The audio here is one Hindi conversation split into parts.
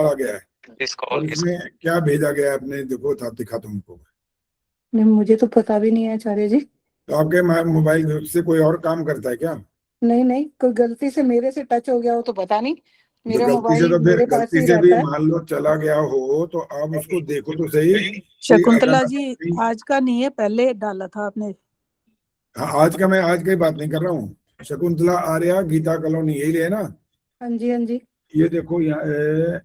आ गया है और इसमें क्या भेजा गया है आपने, देखो था, दिखा तुमको। नहीं, मुझे तो पता भी नहीं है आचार्य जी। तो आपके मोबाइल से कोई और काम करता है क्या? नहीं नहीं, कोई गलती से मेरे से टच हो गया हो तो पता नहीं। तो मेरा गलती से, मोबाइल तो फिर मेरे पास गलती ही से भी रहता है। मान लो चला गया हो तो आप उसको देखो तो सही कि शकुंतला अगर जी, आज का नहीं है, पहले डाला था आपने। हाँ, आज का, मैं आज की बात नहीं कर रहा हूँ। शकुंतला आर्या, गीता कॉलोनी, यही है ना? हाँ जी हाँ जी। ये देखो यहाँ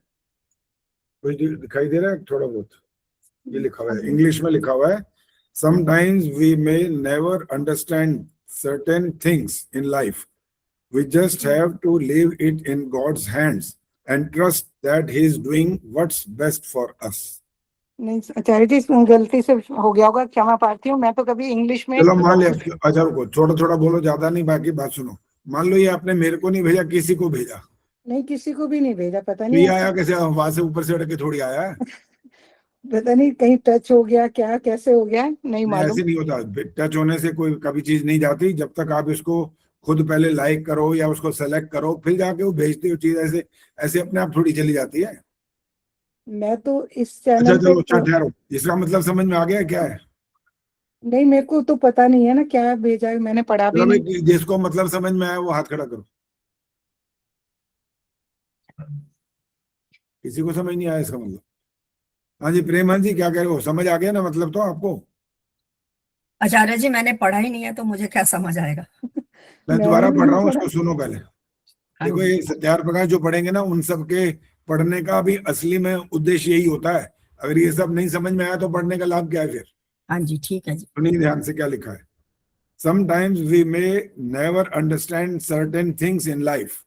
कुछ दिखाई दे रहा है थोड़ा बहुत। ये लिखा हुआ है, इंग्लिश में लिखा हुआ है, sometimes we may never understand certain things in life, we just have to leave it in God's hands and trust that he is doing what's best for us. नहीं आचार्य जी, गलती से हो गया होगा, क्षमा प्रार्थी हूँ। मैं तो कभी इंग्लिश में। चलो मान लिया, अच्छा को थोड़ा थोड़ा बोलो, ज्यादा नहीं, बाकी बात सुनो। मान लो ये आपने मेरे को नहीं भेजा, किसी को भेजा, नहीं, किसी को भी नहीं भेजा, पता तो नहीं ये ऐसा। आया कैसे? वहां से ऊपर से उड़ के थोड़ी आया है। पता नहीं कहीं टच हो गया, क्या कैसे हो गया, नहीं नहीं, मालूम। ऐसे नहीं होता। टच होने से कोई कभी चीज नहीं जाती, जब तक आप इसको खुद पहले लाइक करो या उसको सेलेक्ट करो, फिर जाके वो भेजते हो चीज। ऐसे ऐसे अपने आप थोड़ी चली जाती है। मैं तो इस अच्छा चैनल पे चलो, अच्छा ठहरो, इसका मतलब समझ में आ गया क्या है? नहीं, मेरे को तो पता नहीं है ना क्या भेजा है, मैंने पढ़ा भी चलो नहीं। भाई, जिसको मतलब समझ में आया वो हाथ खड़ा करो। किसी को समझ नहीं आया इसका मतलब? हाँ जी, प्रेम जी, क्या कह रहे हो? समझ आ गया ना मतलब तो आपको? आचार्य जी, मैंने पढ़ा ही नहीं है तो मुझे क्या समझ आएगा। मैं मैंने दोबारा भी पढ़ नहीं रहा हूँ, पढ़ा। उसको सुनो पहले। हाँ देखो, जी। ये सत्यार प्रकाश जो पढ़ेंगे ना, उन सब के पढ़ने का भी असली में उद्देश्य यही होता है। अगर ये सब नहीं समझ में आया तो पढ़ने का लाभ क्या है फिर? हाँ जी, ठीक है जी। सुनिए ध्यान से क्या लिखा है। Sometimes we may never understand certain things in life,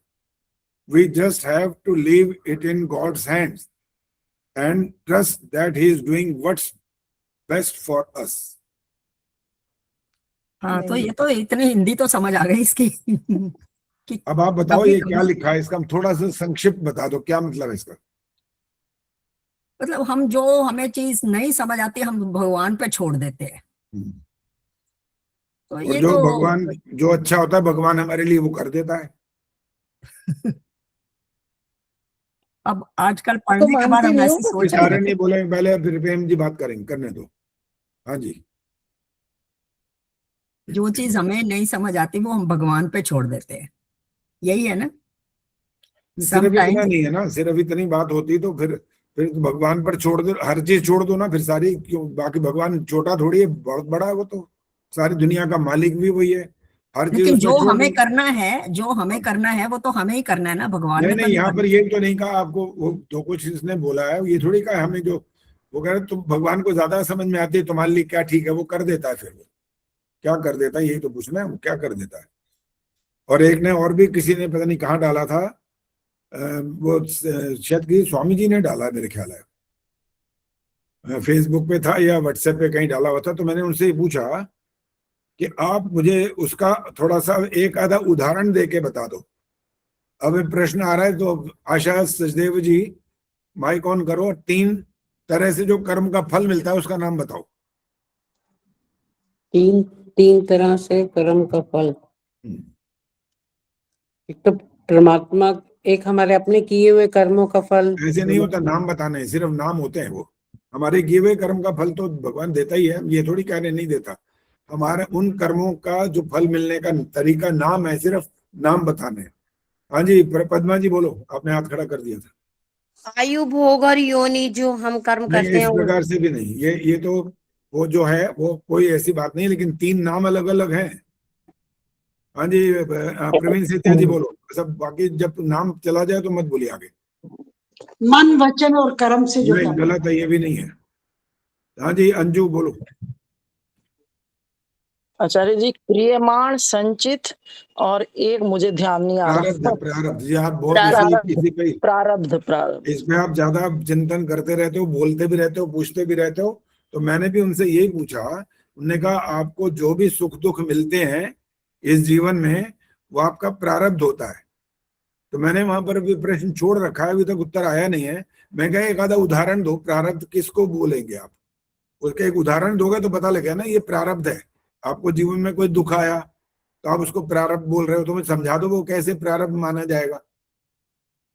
we just have to leave it in God's hands and trust that he is doing what's best for us. हाँ, तो नहीं, ये तो इतनी हिंदी तो समझ आ गई इसकी कि अब आप बताओ कभी ये क्या कभी लिखा है, इसका थोड़ा सा संक्षिप्त बता दो, क्या मतलब है इसका? मतलब हम जो हमें चीज नहीं समझ आती हम भगवान पे छोड़ देते हैं। तो और ये जो तो भगवान, जो अच्छा होता है भगवान हमारे लिए वो कर देता है। अब आजकल तो पढ़ने के बाद मानती हम नहीं ऐसी हूँ। ये सोच नहीं सारे रखते। नहीं बोले पहले, फिर प्रेम जी बात करेंगे, करने दो। हाँ जी। जो चीज हमें नहीं समझ आती वो हम भगवान पे छोड़ देते हैं, यही है ना। सिर्फ इतना समटाइम्स नहीं है ना, सिर्फ इतनी बात होती तो फिर तो भगवान पर छोड़ दो, हर चीज छोड़ दो ना फिर सारी, क्यों? बाकी भगवान छोटा थोड़ी है, बहुत बड़ा है वो तो। सारी दुनिया का मालिक भी वही है, हर चीज लेकिन उसमें जो छोड़ हमें दो। करना है, जो हमें करना है वो तो हमें ही करना है ना, भगवान नहीं ने तो नहीं, नहीं यहाँ पर करना। ये तो नहीं कहा आपको, वो जो कुछ इसने बोला है ये थोड़ी कहा हमें, जो वो कह रहे तुम भगवान को ज्यादा समझ में आती है तुम्हारे लिए, क्या ठीक है वो कर देता है, फिर वो क्या कर देता है, यही तो पूछना है, वो क्या कर देता है। और एक ने और भी किसी ने पता नहीं कहाँ डाला था, वो शायद कि स्वामी जी ने डाला है मेरे ख्याल है, फेसबुक पे था या व्हाट्सएप पे कहीं डाला हुआ था, तो मैंने उनसे पूछा कि आप मुझे उसका थोड़ा सा एक आधा उदाहरण दे के बता दो। अब ये प्रश्न आ रहा है, तो आशा सचदेव जी माइक ऑन करो, 3 तरह से जो कर्म का फल मिलता है उसका नाम बताओ। तीन तीन तरह से कर्म का फल। एक तो परमात्मा, एक हमारे अपने किए हुए कर्मों का फल। ऐसे नहीं होता, नाम बताने हैं, सिर्फ नाम होते हैं वो। हमारे किए हुए कर्म का फल तो भगवान देता ही है, ये थोड़ी कह रहे नहीं देता। हमारे उन कर्मों का जो फल मिलने का तरीका नाम है, सिर्फ नाम बताने हैं। हाँ जी, पद्मा जी बोलो, आपने हाथ खड़ा कर दिया था। आयु, भोग और योनि जो हम कर्म नहीं, करते इस हैं प्रकार से भी नहीं, ये तो वो जो है वो कोई ऐसी बात नहीं, लेकिन 3 नाम अलग अलग हैं। हाँ जी, प्रवीण सेठिया जी बोलो सब, बाकी जब नाम चला जाए तो मत बोलिए आगे। मन वचन और कर्म से जो नहीं, कर्म। गलत है, ये भी नहीं है। हाँ जी, अंजू बोलो। आचार्य जी, क्रियमाण, संचित और एक मुझे ध्यान नहीं आ प्रारब्ध है, रहा। प्रारब्ध जी, आप बहुत इसी प्रारब्ध, इसी पे, प्रारब्ध, प्रारब्ध। इस पे आप ज्यादा चिंतन करते रहते हो, बोलते भी रहते हो, पूछते भी रहते हो। तो मैंने भी उनसे यही पूछा, उनने कहा आपको जो भी सुख दुख मिलते हैं इस जीवन में वो आपका प्रारब्ध होता है। तो मैंने वहां पर भी प्रश्न छोड़ रखा है, अभी तक उत्तर आया नहीं है। मैं कहा एक आधा उदाहरण दो, प्रारब्ध किसको बोलेंगे आप? उसका एक उदाहरण दोगे तो पता लगेगा ना ये प्रारब्ध है। आपको जीवन में कोई दुख आया तो आप उसको प्रारब्ध बोल रहे हो, तो मैं समझा दो वो कैसे प्रारब्ध माना जाएगा।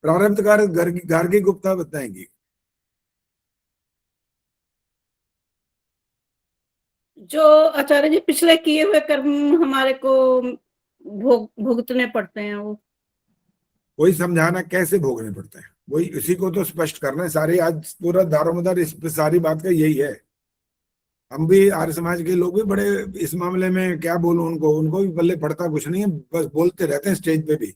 प्रारब्ध कार्य गार्गी गुप्ता बताएंगी। जो आचार्य जी पिछले किए हुए कर्म हमारे को भुगतने पड़ते हैं, वो वही समझाना कैसे भोगने पड़ते हैं, वही इसी को तो स्पष्ट करना है। सारी आज पूरा दारोमदार इस पे सारी बात का यही है। हम भी आर्य समाज के लोग भी बड़े इस मामले में क्या बोलूं, उनको भी पल्ले पड़ता कुछ नहीं है, बस बोलते रहते हैं स्टेज पे भी।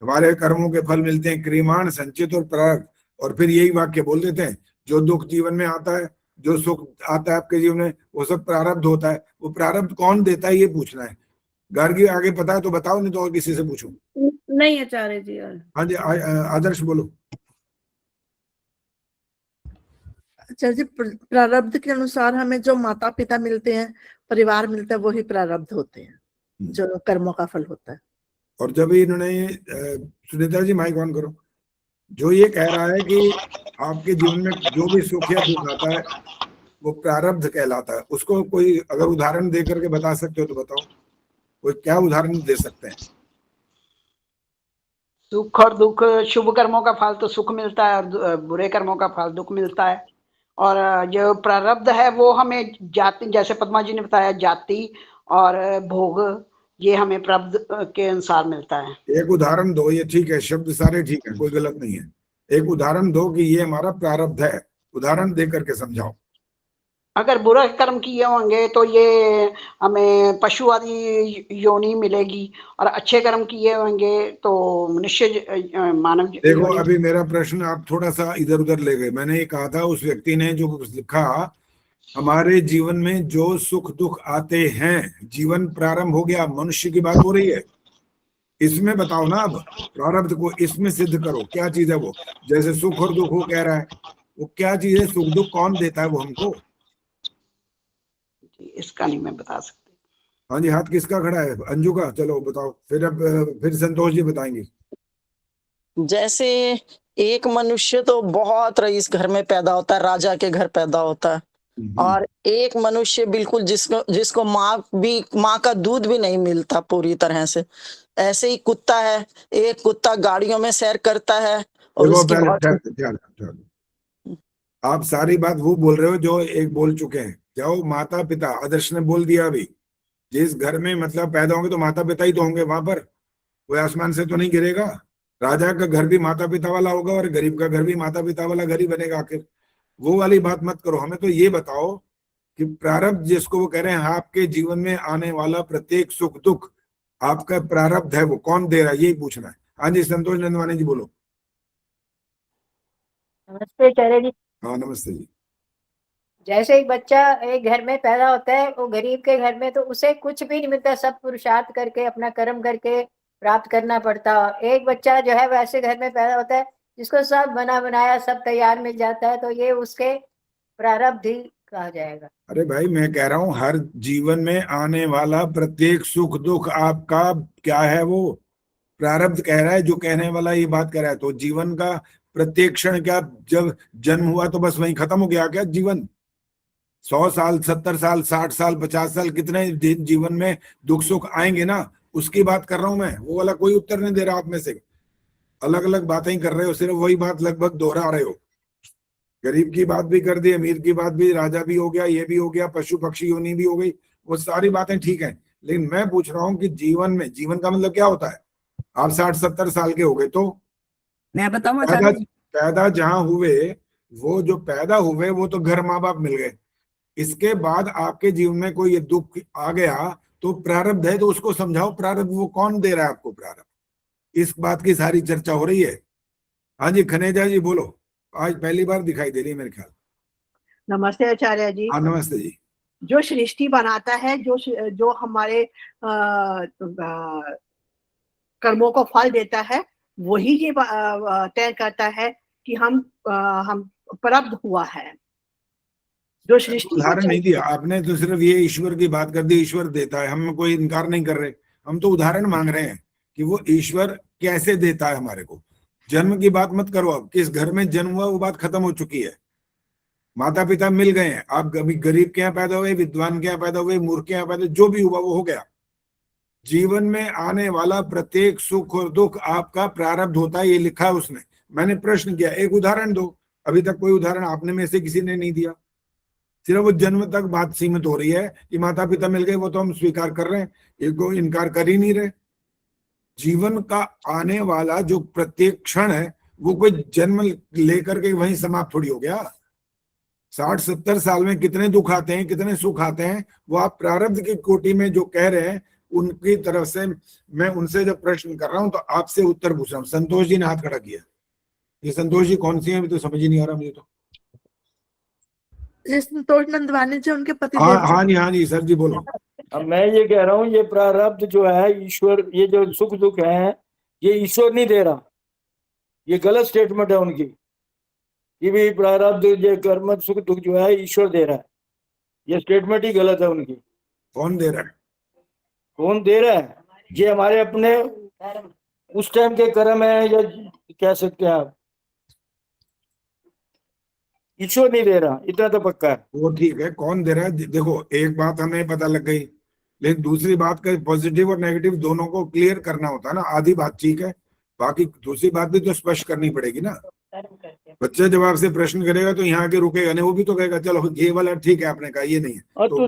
हमारे कर्मों के फल मिलते हैं क्रियमाण, संचित और प्रारब्ध, और फिर यही वाक्य बोल देते हैं जो दुख जीवन में आता है, जो सुख आता है आपके जीवन में, वो सब प्रारब्ध होता है। वो प्रारब्ध कौन देता है ये पूछना है। गार्गी आगे पता है तो बताओ, नहीं तो और किसी से पूछूं। नहीं आचार्य जी। हाँ जी, आदर्श बोलो। आचार्य जी, प्रारब्ध के अनुसार हमें जो माता पिता मिलते हैं, परिवार मिलता है, वही प्रारब्ध होते हैं, जो कर्मों का फल होता है। और जब इन्होंने सुनीता जी माइक ऑन करो, जो ये कह रहा है कि आपके जीवन में जो भी सुख या दुख आता है वो प्रारब्ध कहलाता है, उसको कोई अगर उदाहरण दे करके बता सकते हो तो बताओ, कोई क्या उदाहरण दे सकते हैं? सुख और दुख, शुभ कर्मों का फल तो सुख मिलता है और बुरे कर्मों का फल दुख मिलता है। और जो प्रारब्ध है वो हमें जाति, जैसे पद्मा जी ने बताया, जाति और भोग, ये हमें प्रारब्ध के अनुसार मिलता है। एक उदाहरण दो, ये ठीक है, शब्द सारे ठीक है, कोई गलत नहीं है। एक उदाहरण दो कि ये हमारा प्रारब्ध है, उदाहरण दे करके समझाओ। अगर बुरा कर्म किए होंगे तो ये हमें पशु आदि योनि मिलेगी, और अच्छे कर्म किए होंगे तो मनुष्य मानव देखो योनि। अभी मेरा प्रश्न आप थोड़ा सा इधर उधर ले गए। मैंने ये कहा था, उस व्यक्ति ने जो लिखा, हमारे जीवन में जो सुख दुख आते हैं, जीवन प्रारंभ हो गया, मनुष्य की बात हो रही है। इसमें बताओ ना, अब प्रारब्ध को इसमें सिद्ध करो, क्या चीज है वो। जैसे सुख और दुख वो कह रहा है, वो क्या चीज है, सुख दुख कौन देता है वो हमको? इसका नहीं मैं बता सकती। हाँ जी, हाथ किसका खड़ा है? अंजू का, चलो बताओ। फिर अब फिर संतोष जी बताएंगे। जैसे एक मनुष्य तो बहुत रईस घर में पैदा होता है, राजा के घर पैदा होता है, और एक मनुष्य बिल्कुल जिसको माँ का दूध भी नहीं मिलता पूरी तरह से। ऐसे ही कुत्ता है, एक कुत्ता गाड़ियों में सैर करता है और उसकी आप सारी बात वो बोल रहे हो जो एक बोल चुके हैं। जाओ, माता पिता, आदर्श ने बोल दिया अभी, जिस घर में मतलब पैदा होंगे तो माता पिता ही तो होंगे वहां पर, कोई आसमान से तो नहीं गिरेगा। राजा का घर भी माता पिता वाला होगा और गरीब का घर भी माता पिता वाला घर ही बनेगा। आखिर वो वाली बात मत करो, हमें तो ये बताओ कि प्रारब्ध जिसको वो कह रहे हैं, आपके जीवन में आने वाला प्रत्येक सुख दुख आपका प्रारब्ध है, वो कौन दे रहा है, यही पूछना है। हाँ जी, संतोष नंदवानी जी बोलो। नमस्ते आचार्य जी। हाँ नमस्ते जी। जैसे एक बच्चा एक घर में पैदा होता है, वो गरीब के घर में, तो उसे कुछ भी नहीं मिलता, सब पुरुषार्थ करके अपना कर्म करके प्राप्त करना पड़ता है। एक बच्चा जो है वैसे घर में पैदा होता है जिसको सब बना बनाया सब तैयार मिल जाता है, तो ये उसके प्रारब्ध ही कहा जाएगा। अरे भाई, मैं कह रहा हूं हर जीवन में आने वाला प्रत्येक सुख दुख आपका क्या है, वो प्रारब्ध कह रहा है। जो कहने वाला ये बात कह रहा है, तो जीवन का प्रत्येक क्षण क्या, जब जन्म हुआ तो बस वहीं खत्म हो गया क्या जीवन? 100 साल, 70 साल, 60 साल, 50 साल, कितने दिन जीवन में दुख सुख आएंगे ना, उसकी बात कर रहा हूं मैं। वो वाला कोई उत्तर नहीं दे रहा आप में से, अलग अलग बातें ही कर रहे हो, सिर्फ वही बात लगभग दोहरा रहे हो। गरीब की बात भी कर दी, अमीर की बात भी, राजा भी हो गया, ये भी हो गया, पशु पक्षी योनि भी हो गई, वो सारी बातें ठीक है। लेकिन मैं पूछ रहा हूँ कि जीवन में, जीवन का मतलब क्या होता है? आप 60-70 साल के हो गए तो मैं बताऊं पैदा जहां हुए, वो जो पैदा हुए वो तो घर माँ बाप मिल गए। इसके बाद आपके जीवन में कोई ये दुख आ गया तो प्रारब्ध है, तो उसको समझाओ प्रारब्ध वो कौन दे रहा है आपको प्रारब्ध, इस बात की सारी चर्चा हो रही है। हाँ जी, खनेजा जी बोलो, आज पहली बार दिखाई दे रही है मेरे ख्याल। नमस्ते आचार्य जी। हाँ नमस्ते जी। जो सृष्टि बनाता है, जो हमारे कर्मों को फल देता है, वही ये तय करता है कि हम प्रारब्ध हुआ है। जो सृष्टि उदाहरण नहीं दिया आपने, तो सिर्फ ये ईश्वर की बात कर दी, ईश्वर देता है, हम कोई इनकार नहीं कर रहे, हम तो उदाहरण मांग रहे हैं कि वो ईश्वर कैसे देता है हमारे को। जन्म की बात मत करो, अब किस घर में जन्म हुआ वो बात खत्म हो चुकी है। माता पिता मिल गए हैं, आप कभी गरीब के यहाँ पैदा हुए, विद्वान के यहाँ पैदा हुए, मूर्ख के यहाँ पैदा, जो भी हुआ वो हो गया। जीवन में आने वाला प्रत्येक सुख और दुख आपका प्रारब्ध होता है, ये लिखा है उसने। मैंने प्रश्न किया एक उदाहरण दो, अभी तक कोई उदाहरण आपने में से किसी ने नहीं दिया। सिर्फ वो जन्म तक बात सीमित हो रही है कि माता पिता मिल गए, वो तो हम स्वीकार कर रहे हैं, इसको इनकार कर ही नहीं रहे। जीवन का आने वाला जो प्रत्येक क्षण है वो कोई जन्म लेकर के वहीं समाप्त थोड़ी हो गया। 60-70 साल में कितने दुख आते हैं, कितने सुख आते हैं, वो आप प्रारब्ध की कोटि में जो कह रहे हैं उनकी तरफ से मैं उनसे जब प्रश्न कर रहा हूं तो आपसे उत्तर पूछ रहा हूं। संतोष जी ने हाथ खड़ा किया। ये संतोष जी कौन सी है, अभी तो समझ ही नहीं आ रहा मुझे तो। संतोष नंदवानी जी उनके पति हाँ जी सर जी बोलो। अब मैं ये कह रहा हूँ ये प्रारब्ध जो है ईश्वर, ये जो सुख दुख है ये ईश्वर नहीं दे रहा, ये गलत स्टेटमेंट है उनकी कि भी प्रारब्ध ये कर्म सुख दुख जो है ईश्वर दे रहा है, ये स्टेटमेंट ही गलत है उनकी। कौन दे रहा है? कौन दे रहा है? ये हमारे अपने उस टाइम के कर्म है, या कह सकते हैं आप, ईश्वर नहीं दे रहा, इतना तो पक्का है। वो ठीक है, कौन दे रहा है? देखो एक बात हमें पता लग गई, लेकिन दूसरी बात का पॉजिटिव और नेगेटिव दोनों को क्लियर करना होता है ना। आधी बात ठीक है, बाकी दूसरी बात भी तो स्पष्ट करनी पड़ेगी ना। बच्चा जब आपसे प्रश्न करेगा तो यहाँ के रुकेगा नहीं, वो भी तो कहेगा चलो ये वाला ठीक है, आपने कहा ये नहीं है। और तो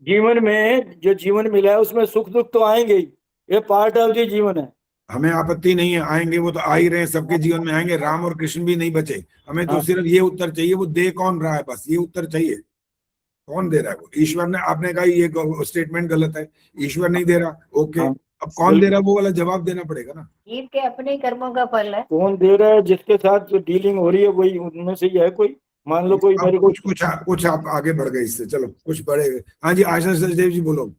जीवन में जो जीवन मिला है उसमें सुख दुख तो आएंगे ही, ये पार्ट ऑफ द जीवन है। हमें आपत्ति नहीं है, आएंगे, वो तो आ ही रहे हैं, सबके जीवन में आएंगे। राम और कृष्ण भी नहीं बचे। हमें तो सिर्फ ये उत्तर चाहिए, वो दे कौन रहा है, बस ये उत्तर चाहिए। कौन दे रहा है? वो ईश्वर ने, आपने कहा ये स्टेटमेंट गलत है, ईश्वर नहीं दे रहा, ओके। अब कौन दे रहा है वो वाला जवाब देना पड़ेगा ना। जीव के अपने कर्मों का फल है। कौन दे रहा है? जिसके साथ जो डीलिंग हो रही है वही उनमें से ही है कोई। मान लो कोई मेरे को कुछ आप आगे बढ़ गए इससे, चलो कुछ बढ़े। हाँ जी आशा सचदेव जी बोलो।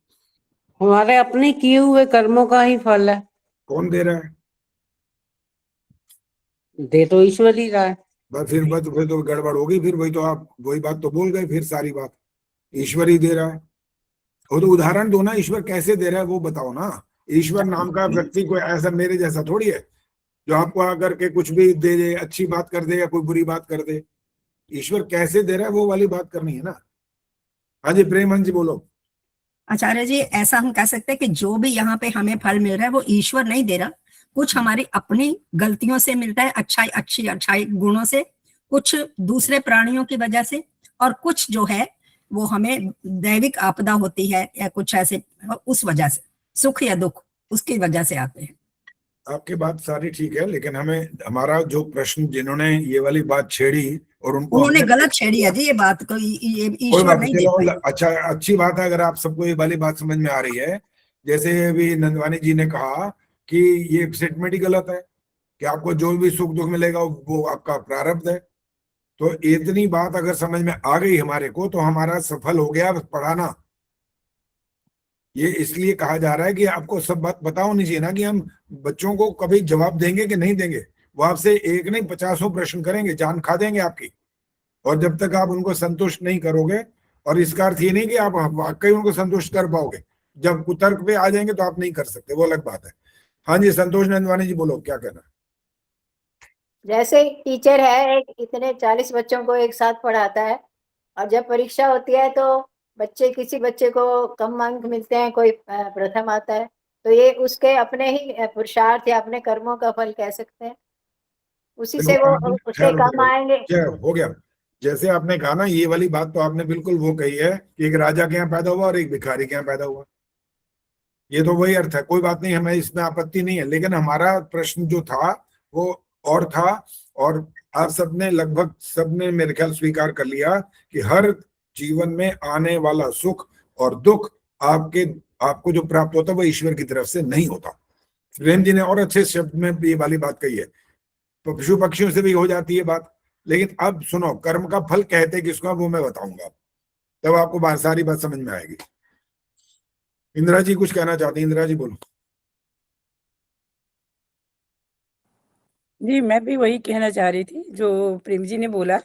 हमारे अपने किए हुए कर्मों का ही फल है। कौन दे रहा है? दे तो ईश्वर ही रहा है। बस फिर तो गड़बड़ होगी, फिर वही तो आप वही बात तो बोल गए, फिर सारी बात ईश्वर ही दे रहा है। वो तो उदाहरण दो ना, ईश्वर कैसे दे रहा है वो बताओ ना। ईश्वर नाम का व्यक्ति कोई ऐसा मेरे जैसा थोड़ी है जो आपको आकर के कुछ भी दे दे, अच्छी बात कर दे या कोई बुरी बात कर दे। ईश्वर कैसे दे रहा है वो वाली बात करनी है ना। हाँ जी प्रेमहंस जी बोलो। आचार्य जी ऐसा हम कह सकते हैं कि जो भी यहाँ पे हमें फल मिल रहा है वो ईश्वर नहीं दे रहा, कुछ हमारी अपनी गलतियों से मिलता है, अच्छाई गुणों से, कुछ दूसरे प्राणियों की वजह से, और कुछ जो है वो हमें दैविक आपदा होती है या कुछ ऐसे, उस वजह से सुख या दुख उसकी वजह से आते हैं। आपकी बात सारी ठीक है, लेकिन हमें हमारा जो प्रश्न जिन्होंने ये वाली बात छेड़ी और उन्होंने गलत छेड़ी है जी ये बात को, ये ईश्वर नहीं देता। अच्छा अच्छी बात है अगर आप सबको ये वाली बात समझ में आ रही है। जैसे अभी नंदवानी जी ने कहा कि ये स्टेटमेंट ही गलत है कि आपको जो भी सुख दुख मिलेगा वो आपका प्रारब्ध है। तो इतनी बात अगर समझ में आ गई हमारे को तो हमारा सफल हो गया पढ़ाना। ये इसलिए कहा जा रहा है कि आपको सब बात पता होनी चाहिए ना कि हम बच्चों को कभी जवाब देंगे कि नहीं देंगे। वो आपसे एक नहीं 50 प्रश्न करेंगे, जान खा देंगे आपकी। और जब तक आप उनको संतुष्ट नहीं करोगे, और इसका अर्थ ये नहीं कि आप वाकई उनको संतुष्ट कर पाओगे, जब कुतर्क पे आ जाएंगे तो आप नहीं कर सकते, वो अलग बात है। हाँ जी संतोष नंदवानी जी बोलो, क्या कहना। जैसे टीचर है, एक इतने 40 बच्चों को एक साथ पढ़ाता है, और जब परीक्षा होती है तो किसी बच्चे को कम अंक मिलते हैं, कोई प्रथम आता है, तो ये उसके अपने ही पुरुषार्थ या अपने कर्मों का फल कह सकते हैं। उसी से वो उसके काम आएंगे। हो गया। जैसे आपने कहा ना, ये वाली बात तो आपने बिल्कुल वो कही है कि एक राजा के यहाँ पैदा हुआ और एक भिखारी के यहाँ पैदा हुआ, ये तो वही अर्थ है। कोई बात नहीं, हमें इसमें आपत्ति नहीं है, लेकिन हमारा प्रश्न जो था वो और था, और आप सबने लगभग सबने मेरे ख्याल स्वीकार कर लिया कि हर जीवन में आने वाला सुख और दुख आपको जो प्राप्त होता है वो ईश्वर की तरफ से नहीं होता। प्रेम जी ने और अच्छे शब्द में ये वाली बात कही है। पशु पक्षियों से भी हो जाती है बात, लेकिन अब सुनो, कर्म का फल कहते किसको वो मैं बताऊंगा, तब आपको सारी बात समझ में आएगी। इंदिरा जी कुछ कहना चाहती हैं? इंदिरा जी बोलो। जी मैं भी वही कहना चाह रही थी जो प्रेम जी ने बोला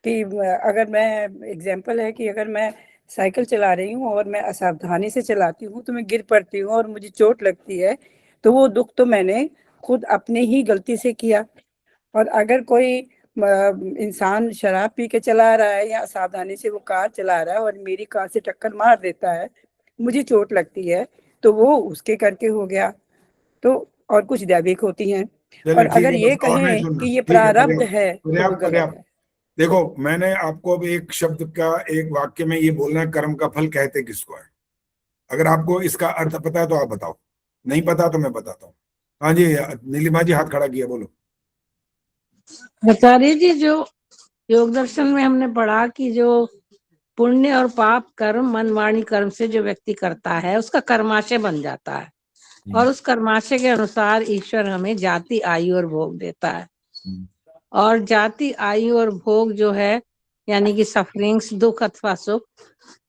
कि अगर मैं एग्जाम्पल है कि अगर मैं साइकिल चला रही हूँ और मैं असावधानी से चलाती हूँ तो मैं गिर पड़ती हूँ और मुझे चोट लगती है, तो वो दुख तो मैंने खुद अपने ही गलती से किया। और अगर कोई इंसान शराब पी के चला रहा है या असावधानी से वो कार चला रहा है और मेरी कार से टक्कर मार देता है, मुझे चोट लगती है, तो वो उसके करके हो गया। तो और कुछ दैविक होती हैं। चलिए और ठीक अगर है, ये बस और नहीं कहें सुनना। कि ये ठीक है, प्रारब्ध पर्याप्त है तो वो पर्याप्त गलत पर्याप्त। है। देखो, मैंने आपको अब एक शब्द का एक वाक्य में ये बोलना है, कर्म का फल कहते किसको है। अगर आपको इसका अर्थ पता है तो आप बताओ, नहीं पता तो मैं बताता हूँ। हाँ जी, नीलिमा जी हाथ खड़ा किया, बोलो। आचार्य जी, जो योग दर्शन में हमने पढ़ा कि जो पुण्य और पाप कर्म मन वाणी कर्म से जो व्यक्ति करता है उसका कर्माशय बन जाता है, और उस कर्माशय के अनुसार ईश्वर हमें जाति आयु और भोग देता है। और जाति आयु और भोग जो है यानी कि सफरिंग्स, दुख अथवा सुख,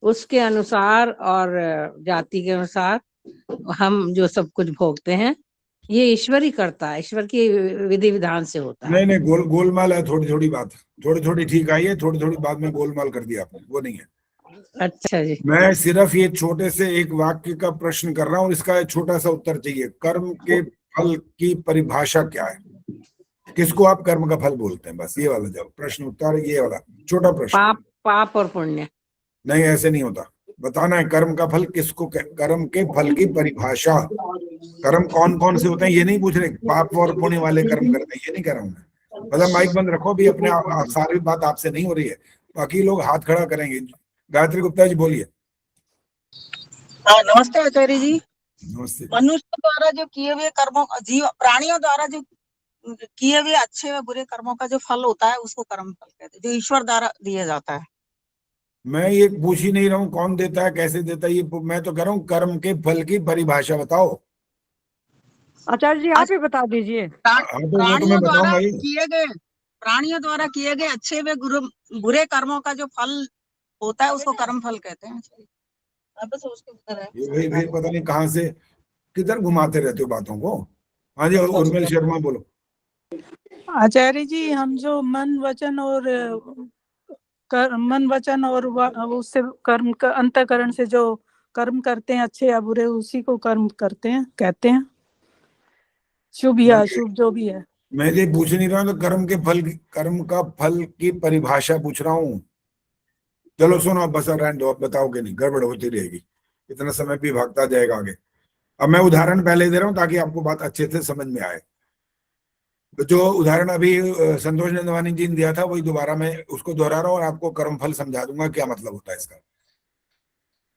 उसके अनुसार और जाति के अनुसार हम जो सब कुछ भोगते हैं ये ईश्वर ही करता है, ईश्वर की विधि विधान से होता है। नहीं नहीं, गोलमाल है, थोड़ी थोड़ी बात, थोड़ी थोड़ी ठीक आई है, थोड़ी थोड़ी बात में गोलमाल कर दिया आपने, वो नहीं है। अच्छा जी। मैं सिर्फ ये छोटे से एक वाक्य का प्रश्न कर रहा हूँ, इसका एक छोटा सा उत्तर चाहिए। कर्म के फल की परिभाषा क्या है? किसको आप कर्म का फल बोलते हैं? बस ये वाला जवाब, प्रश्न उत्तर ये वाला छोटा प्रश्न। पाप और पुण्य। नहीं, ऐसे नहीं होता। बताना है कर्म का फल किसको कर्म के फल की परिभाषा। कर्म कौन कौन से होते हैं ये नहीं पूछ रहे, पाप और पुण्य वाले कर्म करते हैं ये नहीं कह रहा हूं मैं। मतलब माइक बंद रखो, भी अपने सारी बात आपसे नहीं हो रही है, बाकी लोग हाथ खड़ा करेंगे। गायत्री गुप्ता जी बोलिए। नमस्ते आचार्य जी। नमस्ते। मनुष्य द्वारा जो किए हुए कर्मों, जीव प्राणियों द्वारा जो किए हुए अच्छे व बुरे कर्मों का जो फल होता है उसको कर्म फल कहते हैं, जो ईश्वर द्वारा दिया जाता है। मैं ये पूछ ही नहीं रहा हूँ कौन देता है कैसे देता है, ये मैं तो कह रहा हूँ कर्म के फल की परिभाषा बताओ। आचार्य जी आप ही बता दीजिए। प्राणियों द्वारा किए गए अच्छे व बुरे कर्मों का जो फल होता है उसको कर्म फल कहते हैं। ये भाई पता नहीं कहाँ से किधर घुमाते रहते हो बातों को। हाँ जी, उर्मिल शर्मा बोलो। आचार्य जी, हम जो मन वचन और उससे कर्म का अंतःकरण से जो कर्म करते हैं अच्छे या बुरे, उसी को कर्म करते हैं कहते हैं, शुभ या अशुभ जो भी है। मैं ये पूछ नहीं रहा हूँ, तो कर्म का फल की परिभाषा पूछ रहा हूँ। चलो सुनो, अब बस रहने दो, अब बताओगे नहीं, गड़बड़ होती रहेगी, इतना समय भी भागता जाएगा आगे। अब मैं उदाहरण पहले दे रहा हूँ ताकि आपको बात अच्छे से समझ में आए। जो उदाहरण अभी संतोष नंदवानी जी ने दिया था वही दोबारा मैं उसको दोहरा रहा हूँ और आपको कर्मफल समझा दूंगा क्या मतलब होता है इसका।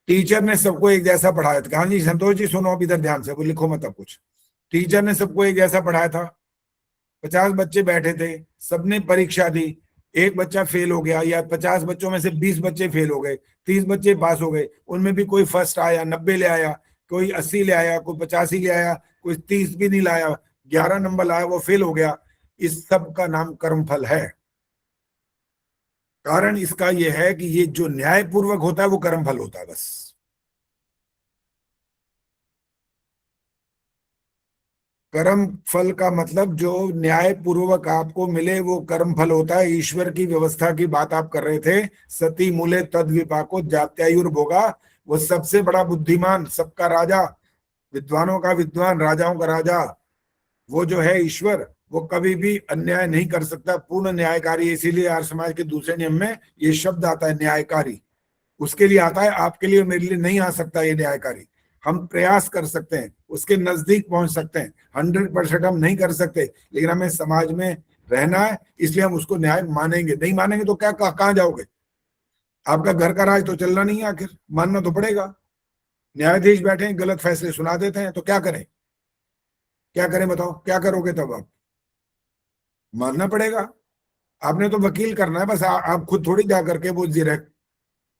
टीचर ने सबको एक जैसा पढ़ाया था। हाँ जी संतोष जी सुनो, अब इधर ध्यान से, वो लिखो मत अब कुछ। टीचर ने सबको एक जैसा पढ़ाया था, 50 बच्चे बैठे थे, सबने परीक्षा दी, एक बच्चा फेल हो गया, या 50 बच्चों में से 20 बच्चे फेल हो गए, 30 बच्चे पास हो गए। उनमें भी कोई फर्स्ट आया, 90 ले आया, कोई 80 ले आया, कोई 85 ले आया, कोई 30 भी नहीं लाया, 11 नंबर लाया, वो फेल हो गया। इस सब का नाम कर्मफल है। कारण इसका यह है कि ये जो न्यायपूर्वक होता है वो कर्मफल होता है। बस कर्म फल का मतलब जो न्यायपूर्वक आपको मिले वो कर्म फल होता है। ईश्वर की व्यवस्था की बात आप कर रहे थे, सती मूले तद विपाको जात्यायुर्भोगा। वो सबसे बड़ा बुद्धिमान, सबका राजा, विद्वानों का विद्वान, राजाओं का राजा, वो जो है ईश्वर, वो कभी भी अन्याय नहीं कर सकता, पूर्ण न्यायकारी। इसीलिए आर्य समाज के दूसरे नियम में ये शब्द आता है न्यायकारी। उसके लिए आता है, आपके लिए मेरे लिए नहीं आ सकता ये न्यायकारी। हम प्रयास कर सकते हैं, उसके नजदीक पहुंच सकते हैं, 100% हम नहीं कर सकते, लेकिन हमें समाज में रहना है, इसलिए हम उसको न्याय मानेंगे। नहीं मानेंगे तो क्या कहाँ जाओगे? आपका घर का राज तो चलना नहीं है, आखिर मानना तो पड़ेगा। न्यायाधीश बैठे हैं, गलत फैसले सुना देते हैं, तो क्या करें? क्या करें बताओ, क्या करोगे तब? आप मानना पड़ेगा। आपने तो वकील करना है बस, आप खुद थोड़ी जा करके वो डायरेक्ट,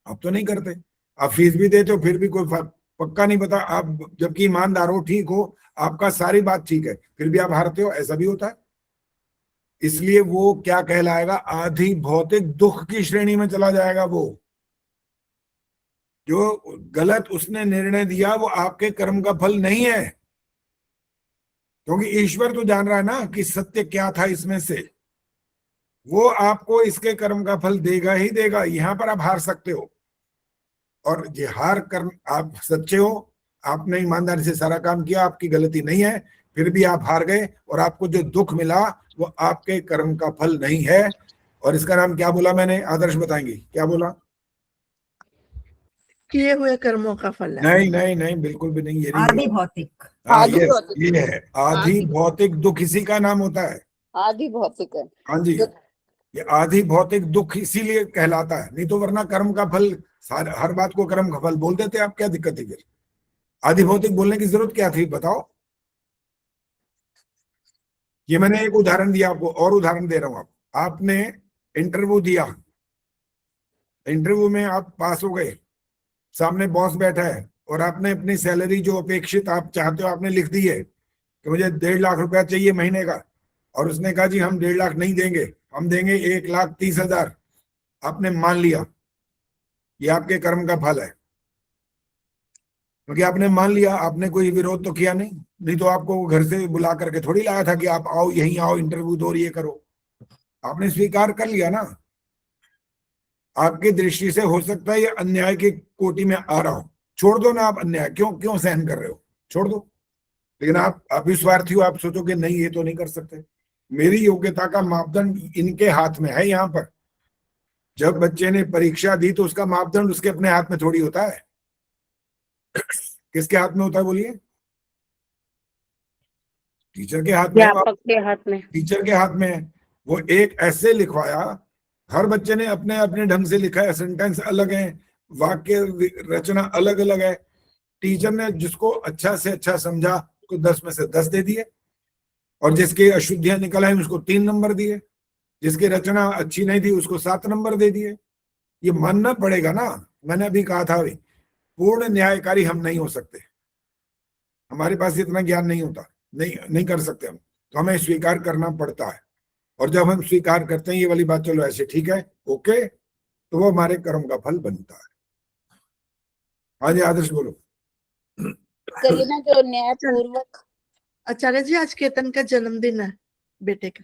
आप तो नहीं करते। आप फीस भी देते हो फिर भी कोई पक्का नहीं पता आप, जबकि ईमानदार हो, ठीक हो, आपका सारी बात ठीक है, फिर भी आप हारते हो, ऐसा भी होता है। इसलिए वो क्या कहलाएगा? आधि भौतिक दुख की श्रेणी में चला जाएगा। वो जो गलत उसने निर्णय दिया वो आपके कर्म का फल नहीं है, क्योंकि ईश्वर तो जान रहा है ना कि सत्य क्या था इसमें से। वो आपको इसके कर्म का फल देगा ही देगा। यहां पर आप हार सकते हो, और ये हार कर आप सच्चे हो, आपने ईमानदारी से सारा काम किया, आपकी गलती नहीं है, फिर भी आप हार गए, और आपको जो दुख मिला वो आपके कर्म का फल नहीं है। और इसका नाम क्या बोला मैंने? आदर्श बताएंगे क्या बोला? किए हुए कर्मों का फल है। नहीं नहीं नहीं, बिल्कुल भी नहीं, ये नहीं आदि बोला। भौतिक। हाँ, आदि ये भौतिक। ये है आदि भौतिक दुख, इसी का नाम होता है। आदि भौतिक है। हाँ जी, ये आदि भौतिक दुख इसीलिए कहलाता है, नहीं तो वरना कर्म का फल, हर बात को कर्म का फल बोल देते आप, क्या दिक्कत है फिर? आदि भौतिक बोलने की जरूरत क्या थी, बताओ? ये मैंने एक उदाहरण दिया आपको, और उदाहरण दे रहा हूं आपने इंटरव्यू दिया, इंटरव्यू में आप पास हो गए, सामने बॉस बैठा है और आपने अपनी सैलरी जो अपेक्षित आप चाहते हो आपने लिख दी है कि मुझे 1.5 लाख रुपया चाहिए महीने का, और उसने कहा जी हम 1.5 लाख नहीं देंगे, हम देंगे 1,30,000। आपने मान लिया, ये आपके कर्म का फल है, क्योंकि आपने मान लिया, आपने कोई विरोध तो किया नहीं। नहीं तो आपको घर से बुला करके थोड़ी लाया था कि आप आओ, यहीं आओ, इंटरव्यू दो और ये करो। आपने स्वीकार कर लिया ना। आपकी दृष्टि से हो सकता है ये अन्याय की कोटि में आ रहा हो, छोड़ दो ना, आप अन्याय क्यों सहन कर रहे हो, छोड़ दो। लेकिन आप अभी स्वार्थी हो, आप सोचोगे नहीं ये तो नहीं कर सकते। मेरी योग्यता का मापदंड इनके हाथ में है। यहाँ पर जब बच्चे ने परीक्षा दी तो उसका मापदंड उसके अपने हाथ में थोड़ी होता है, किसके हाथ में होता है बोलिए? टीचर के हाथ में। अध्यापक के हाथ में। टीचर के हाथ में है। वो एक ऐसे लिखवाया, हर बच्चे ने अपने अपने ढंग से लिखा है, सेंटेंस अलग है, वाक्य रचना अलग अलग है। टीचर ने जिसको अच्छा से अच्छा समझा उसको 10 में से 10 दे दिए, और जिसकी अशुद्धियां निकल आई उसको 3 नंबर दिए, जिसकी रचना अच्छी नहीं थी उसको 7 नंबर दे दिए। ये मानना पड़ेगा ना। मैंने अभी कहा था भाई, पूर्ण न्यायकारी हम नहीं हो सकते, हमारे पास इतना ज्ञान नहीं होता, नहीं कर सकते हम, तो हमें स्वीकार करना पड़ता है। और जब हम स्वीकार करते हैं ये वाली बात, चलो ऐसे ठीक है, ओके, तो वो हमारे कर्म का फल बनता है। हाँ जी, आदर्श बोलो। करिए ना जो न्यायपूर्वक। आचार्य जी, आज केतन का जन्मदिन है, बेटे का।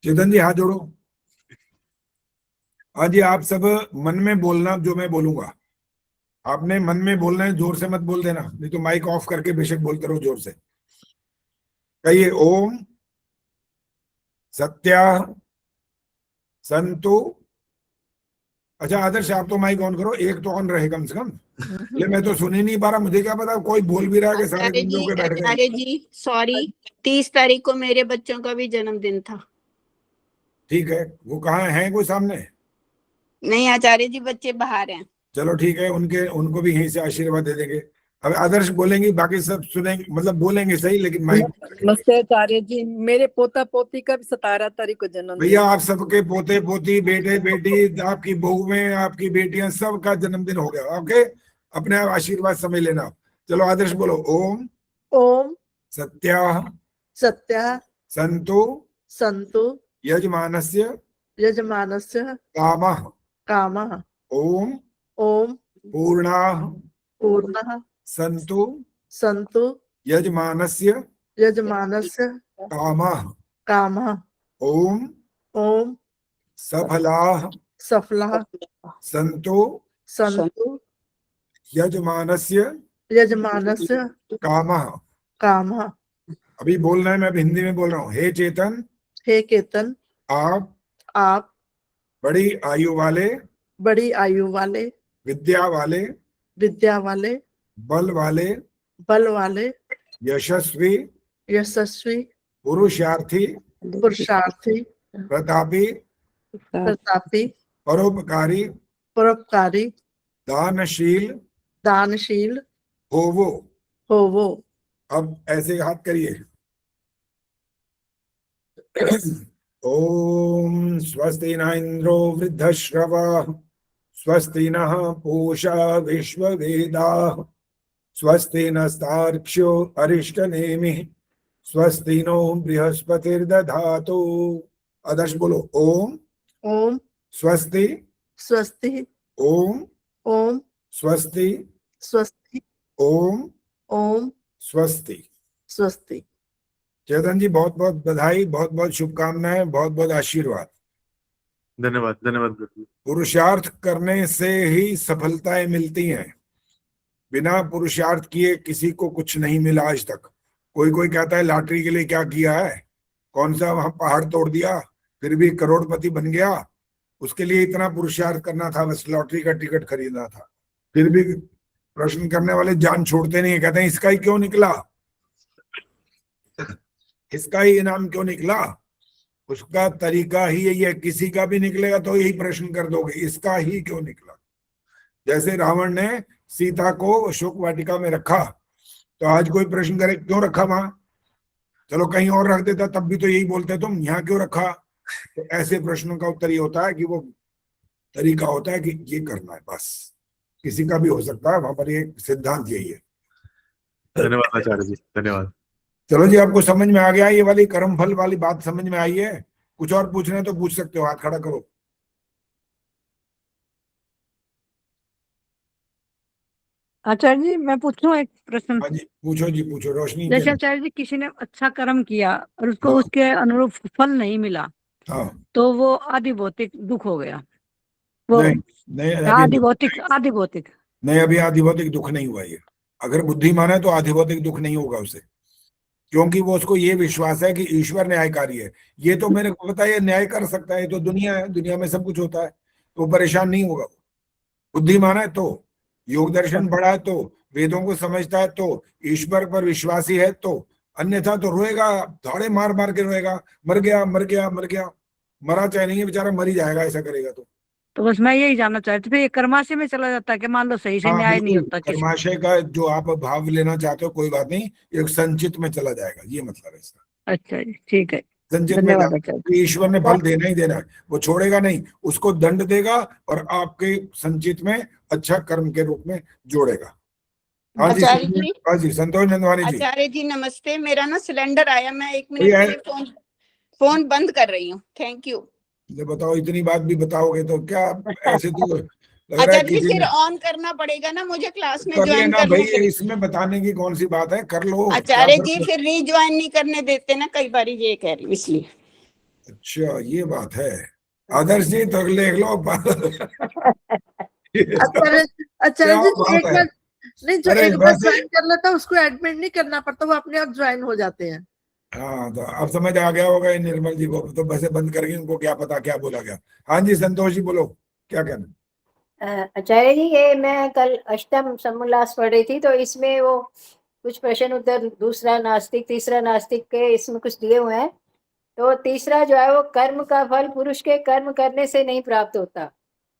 चेतन जी हाथ जोड़ो। हाँ जी, आप सब मन में बोलना जो मैं बोलूंगा, आपने मन में बोलना है, जोर से मत बोल देना, नहीं तो माइक ऑफ करके बेशक बोलते रहो जोर से। कहिए, ओम सत्या संतु। अच्छा आदर्श, आप तो माइक ऑन करो, एक तो ऑन रहे कम से कम। ले, मैं तो सुन ही नहीं पा रहा, मुझे क्या पता कोई बोल भी रहा है कि सारे आचार्य गुंजों के बैठ गए। आचार्य जी सॉरी, 30 तारीख को मेरे बच्चों का भी जन्मदिन था। ठीक है, वो कहाँ है कोई सामने? नहीं आचार्य जी, बच्चे बाहर हैं। चलो ठीक है, उनको भी यहीं से आशीर्वाद दे देंगे। अब आदर्श बोलेंगे, बाकी सब सुनेंगे, मतलब बोलेंगे सही, लेकिन माइक। नमस्ते आचार्य जी, मेरे पोता पोती का भी 17 तारीख को जन्मदिन। भैया आप सबके पोते पोती, बेटे बेटी, आपकी बहुएं, आपकी बेटियां, सबका जन्मदिन हो गया। ओके, अपने आप आशीर्वाद समझ लेना। चलो आदर्श बोलो, ओम ओम सत्या सत्या संतु संतु यजमानस्य यजमानस्य कामः कामः ओम ओम पूर्णाः पूर्णः संतु संतु यजमानस्य यजमानस्य कामः कामः ओम ओम सफलाः सफलः संतु संतु यजमानस्य यजमानस्य कामः। कामः। अभी बोलना है, मैं अब हिंदी में बोल रहा हूँ। हे चेतन, हे केतन, आप बड़ी आयु वाले, बड़ी आयु वाले, विद्या वाले, विद्या वाले, बल वाले, यशस्वी, यशस्वी, पुरुषार्थी, पुरुषार्थी, प्रतापी, प्रतापी, परोपकारी, परोपकारी, दानशील दानशील हो वो। अब ऐसे हाथ करिए। ओम स्वस्ति न इंद्रो वृद्धश्रवः स्वस्ति नः पूषा विश्ववेदाः स्वस्ति नस्तार्क्ष्यो अरिष्टनेमिः स्वस्ति नो बृहस्पतिर्दधातु। आदर्श बोलो, ओम ओम स्वस्ति स्वस्ति ओम ओम स्वस्ति स्वस्ति ओम ओम स्वस्ति। स्वस्ति। चेतन जी बहुत बहुत बधाई, बहुत बहुत शुभकामनाएं, बहुत बहुत आशीर्वाद। धन्यवाद धन्यवाद। पुरुषार्थ करने से ही सफलताएं मिलती हैं, बिना पुरुषार्थ किए किसी को कुछ नहीं मिला आज तक। कोई कहता है लॉटरी के लिए क्या किया है, कौन सा वहां पहाड़ तोड़ दिया फिर भी करोड़पति बन गया, उसके लिए इतना पुरुषार्थ करना था, बस लॉटरी का टिकट खरीदना था। फिर भी प्रश्न करने वाले जान छोड़ते नहीं है, कहते हैं इसका ही क्यों निकला, इसका ही इनाम क्यों निकला। उसका तरीका ही यही है, किसी का भी निकलेगा तो यही प्रश्न कर दोगे, इसका ही क्यों निकला। जैसे रावण ने सीता को अशोक वाटिका में रखा, तो आज कोई प्रश्न करे क्यों रखा वहां, चलो कहीं और रख देता तब भी तो यही बोलते तुम, यहाँ क्यों रखा। तो ऐसे प्रश्नों का उत्तर ये होता है कि वो तरीका होता है कि ये करना है, बस किसी का भी हो सकता है, वहां पर ये सिद्धांत यही है। धन्यवाद आचार्य जी, धन्यवाद। चलो जी, आपको समझ में आ गया, ये वाली कर्म फल वाली बात समझ में आई है। कुछ और पूछना है तो पूछ सकते हो, हाथ खड़ा करो। आचार्य जी मैं पूछूं एक प्रश्न। हाँ जी पूछो जी, पूछो। रोशनी जैसे के आचार्य जी किसी ने अच्छा कर्म किया और उसको हाँ। उसके अनुरूप फल नहीं मिला, हाँ तो वो आदि भौतिक दुख हो गया। वो नहीं नहीं, आदि भौतिक नहीं अभी आधिभौतिक दुख नहीं हुआ ये। अगर बुद्धिमान है तो आधिभौतिक दुख नहीं होगा उसे, क्योंकि वो उसको ये विश्वास है कि ईश्वर न्यायकारी है। ये तो मेरे को पता है, ये न्याय कर सकता है, ये तो दुनिया है, दुनिया में सब कुछ होता है, तो परेशान नहीं होगा। बुद्धिमान है तो, योग दर्शन पढ़ा है तो, वेदों को समझता है तो, ईश्वर पर विश्वासी है तो, अन्यथा तो रोएगा, धाड़े मार मार के रोएगा, मर गया मर गया मर गया। मरा चाहे नहीं है बेचारा, मर ही जाएगा ऐसा करेगा तो बस मैं यही जानना चाहती थी, ये कर्माशय में चला जाता है कि मान लो सही से हाँ न्याय नहीं बिल्कुल, होता किसी। कर्माशय का जो आप भाव लेना चाहते हो कोई बात नहीं, एक संचित में चला जाएगा, ये मतलब है इसका। अच्छा जी ठीक है, संचित में धन्यवाद जाएगा, आचार्य। कि ईश्वर ने फल देना ही देना है, वो छोड़ेगा नहीं, उसको दंड देगा और आपके संचित में अच्छा कर्म के रूप में जोड़ेगा। हाँ जी आचार्य जी, हाँ जी, संतोष नंदवानी जी। आचार्य जी नमस्ते, मेरा ना सिलेंडर आया, मैं 1 मिनट ये के लिए फोन बंद कर रही हूँ। Thank you. ये बताओ, इतनी बात भी बताओगे तो क्या, ऐसे तो लग रहा है आचार्य जी किसी फिर ने ऑन करना पड़ेगा ना मुझे, क्लास में कर ज्वाइन लेना करने भाई, के लिए। इसमें बताने की कौन सी बात है, कर लो। आचार्य जी फिर रीज्वाइन नहीं करने देते ना कई बार, ये कह रही हूँ इसलिए। अच्छा ये बात है। आदर्श जी तो लिख लो। आचार्य जी बात एक है। बार नहीं, जो अरे एक बार वैसे ज्वाइन कर लेता है उसको एडमिट नहीं करना पड़ता, वो अपने आप ज्वाइन हो जाते हैं। हाँ, तो अब समझ आ गया होगा ये निर्मल जी को, तो वैसे बंद करके उनको क्या पता क्या बोला गया। हाँ जी संतोष जी बोलो, क्या कहना। आचार्य जी ये मैं कल अष्टम समोल्लास पढ़ रही थी, तो इसमें वो कुछ प्रश्न उत्तर, दूसरा नास्तिक तीसरा नास्तिक के इसमें कुछ दिए हुए हैं। तो तीसरा जो है वो कर्म का फल पुरुष के कर्म करने से नहीं प्राप्त होता,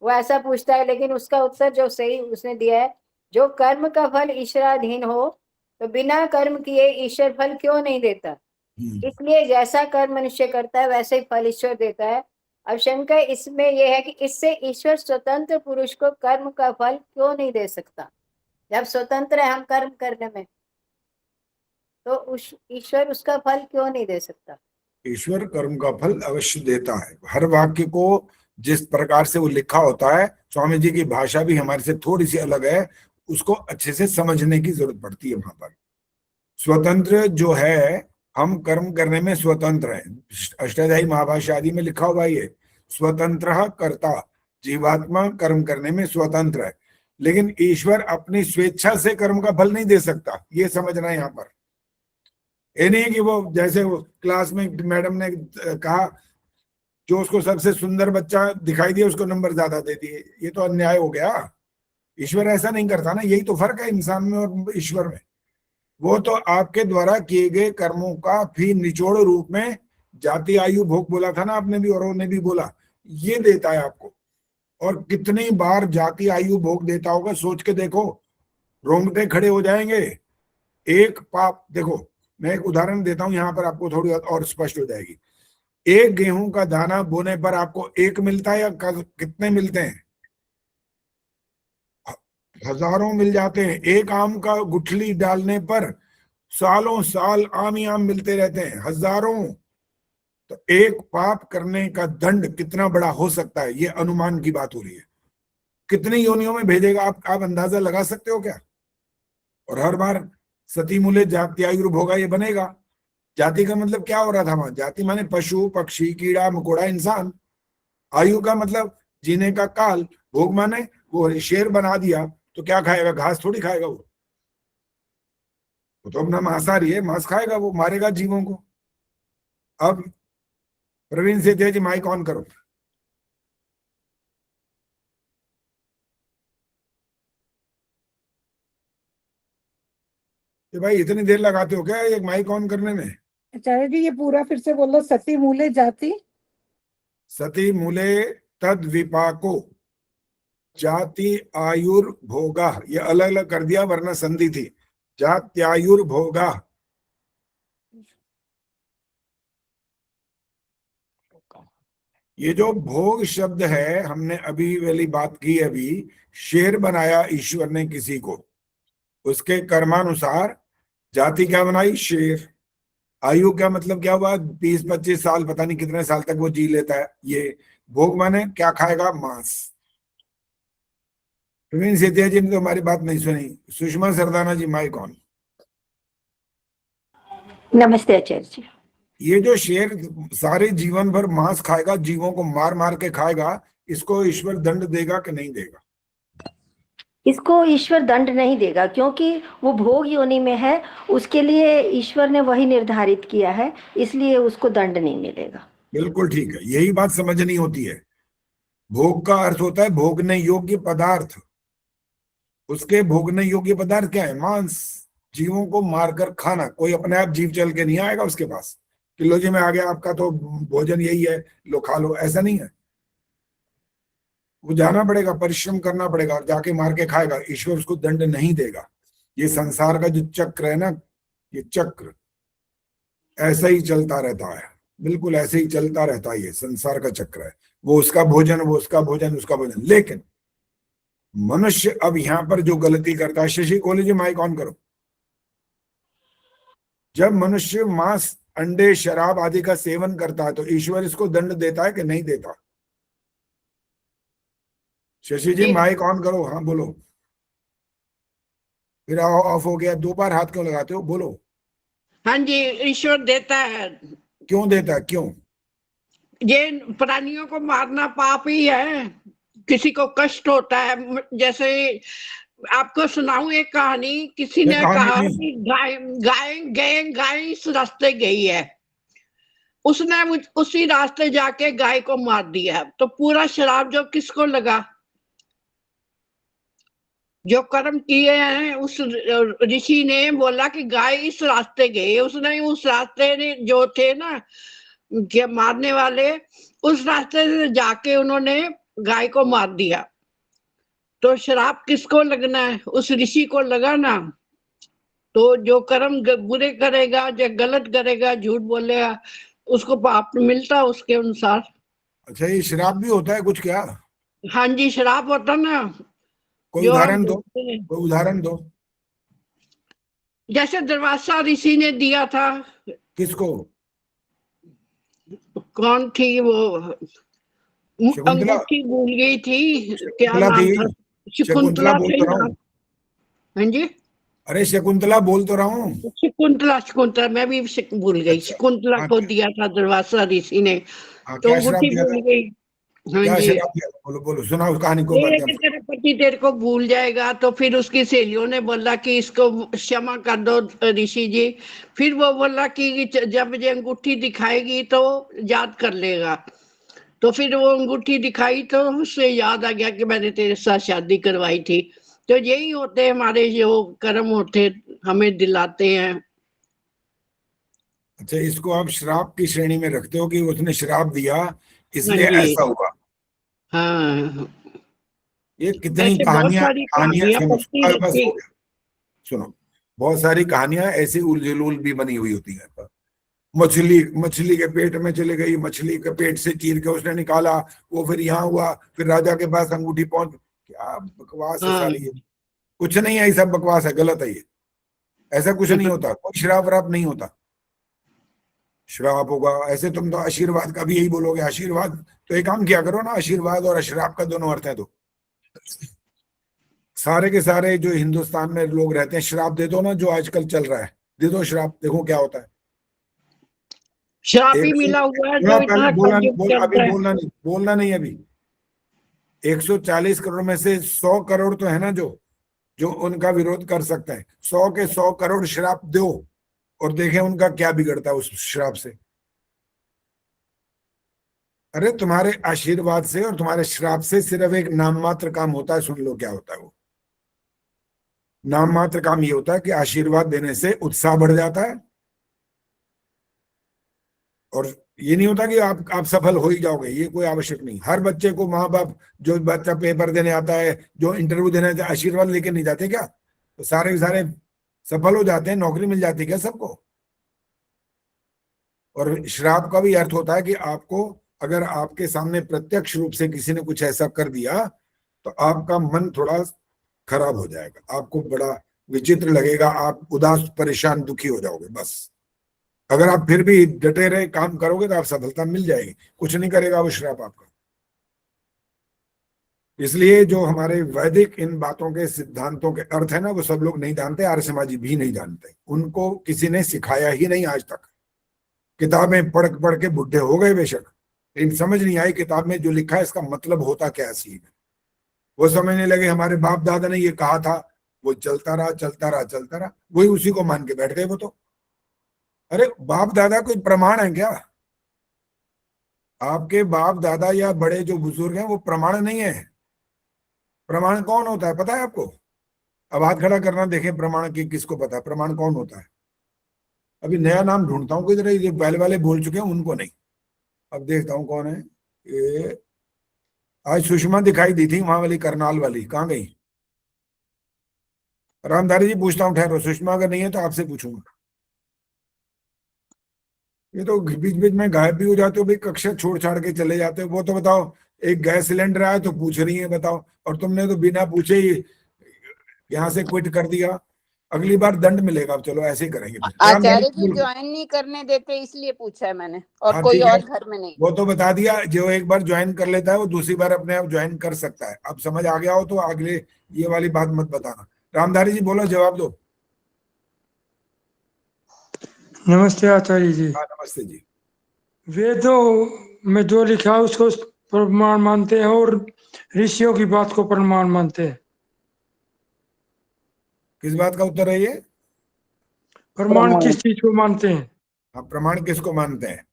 वो ऐसा पूछता है। लेकिन उसका उत्तर जो सही उसने दिया है, जो कर्म का फल ईश्वराधीन हो तो बिना कर्म किए ईश्वर फल क्यों नहीं देता, इसलिए जैसा कर्म मनुष्य करता है वैसे ही फल ईश्वर देता है। अब शंका इसमें यह है कि इससे ईश्वर स्वतंत्र पुरुष को कर्म का फल क्यों नहीं दे सकता। जब स्वतंत्र है हम कर्म करने में, तो उस ईश्वर उसका फल क्यों नहीं दे सकता। ईश्वर कर्म का फल अवश्य देता है। हर वाक्य को जिस प्रकार से वो लिखा होता है, स्वामी जी की भाषा भी हमारे से थोड़ी सी अलग है, उसको अच्छे से समझने की जरूरत पड़ती है। वहां पर स्वतंत्र जो है, हम कर्म करने में स्वतंत्र हैं। अष्टाध्यायी महाभाष्य आदि में लिखा हुआ ये, स्वतंत्र कर्ता, जीवात्मा कर्म करने में स्वतंत्र है। लेकिन ईश्वर अपनी स्वेच्छा से कर्म का फल नहीं दे सकता, ये समझना है यहाँ पर। ये नहीं कि वो जैसे वो क्लास में मैडम ने कहा जो उसको सबसे सुंदर बच्चा दिखाई दिया उसको नंबर ज्यादा दे दिए, ये तो अन्याय हो गया। ईश्वर ऐसा नहीं करता ना, यही तो फर्क है इंसान में और ईश्वर में। वो तो आपके द्वारा किए गए कर्मों का भी निचोड़ रूप में, जाति आयु भोग बोला था ना आपने भी और उन्होंने भी बोला, ये देता है आपको। और कितनी बार जाति आयु भोग देता होगा सोच के देखो, रोंगटे खड़े हो जाएंगे। एक पाप देखो, मैं एक उदाहरण देता हूं यहाँ पर, आपको थोड़ी और स्पष्ट हो जाएगी। एक गेहूं का दाना बोने पर आपको एक मिलता है या कितने मिलते हैं, हजारों मिल जाते हैं। एक आम का गुठली डालने पर सालों साल आम ही आम मिलते रहते हैं, हजारों। तो एक पाप करने का दंड कितना बड़ा हो सकता है, ये अनुमान की बात हो रही है। कितनी योनियों में भेजेगा आप अंदाजा लगा सकते हो क्या। और हर बार सती मूले जाति आयुर्भोगा ये बनेगा। जाति का मतलब क्या हो रहा था वहां, जाति माने पशु पक्षी कीड़ा मकोड़ा इंसान। आयु का मतलब जीने का काल। भोग माने वो शेर बना दिया तो क्या खाएगा, घास थोड़ी खाएगा वो तो अपना मांसाहारी है, मांस खाएगा, वो मारेगा जीवों को। अब प्रवीण सेठिया जी माइक ऑन करो। कि भाई इतनी देर लगाते हो क्या एक माइक ऑन करने में? आचार्य जी ये पूरा फिर से बोलो। सती मूले जाति सती मूले तद विपाको जाति आयुर्भोगा, ये अलग अलग कर दिया वरना संधि थी। जात्यायुर्भोगा, ये जो भोग शब्द है हमने अभी वाली बात की, अभी शेर बनाया ईश्वर ने किसी को, उसके कर्मानुसार जाति क्या बनाई? शेर। आयु का मतलब क्या हुआ? 20-25 साल, पता नहीं कितने साल तक वो जी लेता है। ये भोग माने क्या खाएगा? मांस। प्रवीण सेतिया जी ने तो हमारी बात नहीं सुनी। सुषमा सरदाना जी माइक ऑन। नमस्ते आचार्य जी। ये जो शेर सारे जीवन भर मांस खाएगा, जीवों को मार मार के खाएगा, इसको ईश्वर दंड देगा कि नहीं देगा? इसको ईश्वर दंड नहीं देगा क्योंकि वो भोग योनि में है, उसके लिए ईश्वर ने वही निर्धारित किया है, इसलिए उसको दंड नहीं मिलेगा। बिल्कुल ठीक है, यही बात समझनी होती है। भोग का अर्थ होता है भोगने योग्य पदार्थ। उसके भोगने योग्य पदार्थ क्या है? मांस। जीवों को मारकर खाना। कोई अपने आप जीव चल के नहीं आएगा उसके पास कि लो जी मैं आ गया, आपका तो भोजन यही है, लो खा लो, ऐसा नहीं है। वो जाना पड़ेगा, परिश्रम करना पड़ेगा, जाके मार के खाएगा। ईश्वर उसको दंड नहीं देगा। ये संसार का जो चक्र है ना, ये चक्र ऐसा ही चलता रहता है, बिल्कुल ऐसे ही चलता रहता है। ये संसार का चक्र है, वो उसका भोजन, वो उसका भोजन, उसका भोजन। लेकिन मनुष्य अब यहां पर जो गलती करता है, शशि कोहली जी माइक ऑन करो। जब मनुष्य मांस, अंडे, शराब आदि का सेवन करता है तो ईश्वर इसको दंड देता है कि नहीं देता? शशि जी माइक ऑन करो। हाँ बोलो। फिर ऑफ हो गया, 2 बार हाथ क्यों लगाते हो? बोलो। हाँ जी, ईश्वर देता है। क्यों देता है? क्यों? ये प्राणियों को मारना पाप ही है, किसी को कष्ट होता है। जैसे आपको सुनाऊं एक कहानी। किसी ये ने कहानी कहा नहीं। कि गाय इस रास्ते गई है, उसने उसी रास्ते जाके गाय को मार दिया, तो पूरा शराब जो किसको लगा? जो कर्म किए हैं। उस ऋषि ने बोला कि गाय इस रास्ते गई, उसने उस रास्ते ने जो थे ना के मारने वाले, उस रास्ते से जाके उन्होंने गाय को मार दिया। तो शराब किसको लगना है? उस ऋषि को लगा ना। तो जो कर्म बुरे करेगा, जो गलत करेगा, झूठ बोलेगा, उसको पाप मिलता उसके अनुसार। अच्छा, ये शराब भी होता है कुछ क्या? हाँ जी, शराब होता ना। कोई जो हम उदाहरण दो, बोलते हैं। कोई उदाहरण दो। जैसे दरवासा ऋषि ने दिया था। किसको? कौन थी वो? शकुंतला। अंगूठी भूल गई थी, क्या शकुंतला नाम थी। था? शकुंतला शकुंतला बोल थे तो रहा ना। हूँ। हाँ जी, अरे शकुंतला बोल तो रहा हूँ। शकुंतला मैं भी भूल गई। अच्छा। शकुंतला हाँ, को दिया था दरवासा ऋषि ने, हाँ, तो क्या श्राप अंगूठी दिया था? भूल गई। हाँ क्या जी, शराब दिया था? बोलो बोलो, सुनाओ कहानी को। ये बात कि तेरा पति तेरे को भूल जाएगा। तो फिर उसकी सहेलियों ने बोला कि इसको क्षमा कर दो ऋषि जी। फिर वो बोला कि जब ये अंगूठी दिखाएगी तो याद कर लेगा। तो फिर वो अंगूठी दिखाई तो उससे याद आ गया कि मैंने तेरे साथ शादी करवाई थी। तो यही होते हैं हमारे जो कर्म होते, हमें दिलाते हैं। अच्छा, इसको आप श्राप की श्रेणी में रखते हो कि उसने श्राप दिया हाँ इसलिए जी, ऐसा हुआ? हाँ। ये कितनी ऐसे बहुत कहानियां सारी कहानियां कहानियां सुनो, पढ़ती बस रहती। हो गया। सुनो, बहुत सारी कहानियां ऐसी उलझुल भी बनी हुई होती है। मछली मछली के पेट में चली गई, मछली के पेट से चीर के उसने निकाला, वो फिर यहाँ हुआ, फिर राजा के पास अंगूठी पहुंच। क्या बकवास है हाँ, सारी ये। कुछ नहीं है, ये सब बकवास है, गलत है ये। ऐसा कुछ नहीं होता, कोई श्राप व्राप नहीं होता। श्राप होगा ऐसे, तुम तो आशीर्वाद का भी यही बोलोगे। आशीर्वाद तो एक काम किया करो ना, आशीर्वाद और श्राप का दोनों अर्थ है। तो सारे के सारे जो हिंदुस्तान में लोग रहते हैं, श्राप दे दो ना, जो आजकल चल रहा है, दे दो श्राप, देखो क्या होता है। श्राप ही मिला हुआ है जो पहले इतना बोलना कलयुग अभी चलता है। बोलना नहीं अभी। 140 करोड़ में से 100 करोड़ तो है ना जो उनका विरोध कर सकते हैं। 100 के 100 करोड़ श्राप दो और देखें उनका क्या बिगड़ता है उस श्राप से। अरे तुम्हारे आशीर्वाद से और तुम्हारे श्राप से सिर्फ एक नाम मात्र काम होता है, सुन लो क्या होता है वो। नाम मात्र काम ये होता है कि आशीर्वाद देने से उत्साह बढ़ जाता है, और ये नहीं होता कि आप सफल हो ही जाओगे, ये कोई आवश्यक नहीं। हर बच्चे को माँ बाप, जो बच्चा पेपर देने आता है, जो इंटरव्यू देने आता है, आशीर्वाद लेके नहीं जाते क्या? तो सारे के सारे सफल हो जाते हैं, नौकरी मिल जाती है क्या सबको? और श्राप का भी अर्थ होता है कि आपको, अगर आपके सामने प्रत्यक्ष रूप से किसी ने कुछ ऐसा कर दिया तो आपका मन थोड़ा खराब हो जाएगा, आपको बड़ा विचित्र लगेगा, आप उदास, परेशान, दुखी हो जाओगे। बस अगर आप फिर भी डटे रहे, काम करोगे तो आप सफलता मिल जाएगी। कुछ नहीं करेगा वो श्राप आपका। इसलिए जो हमारे वैदिक इन बातों के सिद्धांतों के अर्थ है ना, वो सब लोग नहीं जानते, आर्य समाजी भी नहीं जानते, उनको किसी ने सिखाया ही नहीं आज तक। किताबें पढ़ पढ़ के बुढ़े हो गए बेशक, लेकिन समझ नहीं आई किताब में जो लिखा है इसका मतलब होता क्या असली में। वो समझने लगे हमारे बाप दादा ने ये कहा था, वो चलता रहा चलता रहा चलता रहा, वही उसी को मान के बैठ गए वो तो। अरे बाप दादा कोई प्रमाण है क्या? आपके बाप दादा या बड़े जो बुजुर्ग हैं वो प्रमाण नहीं है। प्रमाण कौन होता है पता है आपको? अब हाथ खड़ा करना, देखें प्रमाण की किसको पता है, प्रमाण कौन होता है? अभी नया नाम ढूंढता हूँ किधर, ये पहले वाले बोल चुके हैं उनको नहीं, अब देखता हूँ कौन है ये। आज सुषमा दिखाई दी थी, वहां वाली करनाल वाली, कहाँ गई? रामधारी जी पूछता हूँ, ठहरो, सुषमा अगर नहीं है तो आपसे पूछूंगा। ये तो बीच बीच में गायब भी हो जाते हो भाई, कक्षा छोड़ छाड़ के चले जाते हो। वो तो बताओ, एक गैस सिलेंडर आया तो पूछ रही है, बताओ, और तुमने तो बिना पूछे ही यहाँ से क्विट कर दिया। अगली बार दंड मिलेगा। अब चलो ऐसे ही करेंगे फिर। आचार्य जी ज्वाइन नहीं करने देते इसलिए पूछा है मैंने, और हाँ, कोई ठीक है, और घर में नहीं। वो तो बता दिया, जो एक बार ज्वाइन कर लेता है वो दूसरी बार अपने आप ज्वाइन कर सकता है। अब समझ आ गया हो तो अगले ये वाली बात मत बताना। रामधारी जी बोलो, जवाब दो। नमस्ते आचार्य जी। हाँ नमस्ते जी। वेदों में जो लिखा है उसको प्रमाण मानते हैं और ऋषियों की बात को प्रमाण मानते हैं। किस बात का उत्तर है ये? प्रमाण किस चीज को मानते हैं? हाँ, प्रमाण किसको मानते हैं?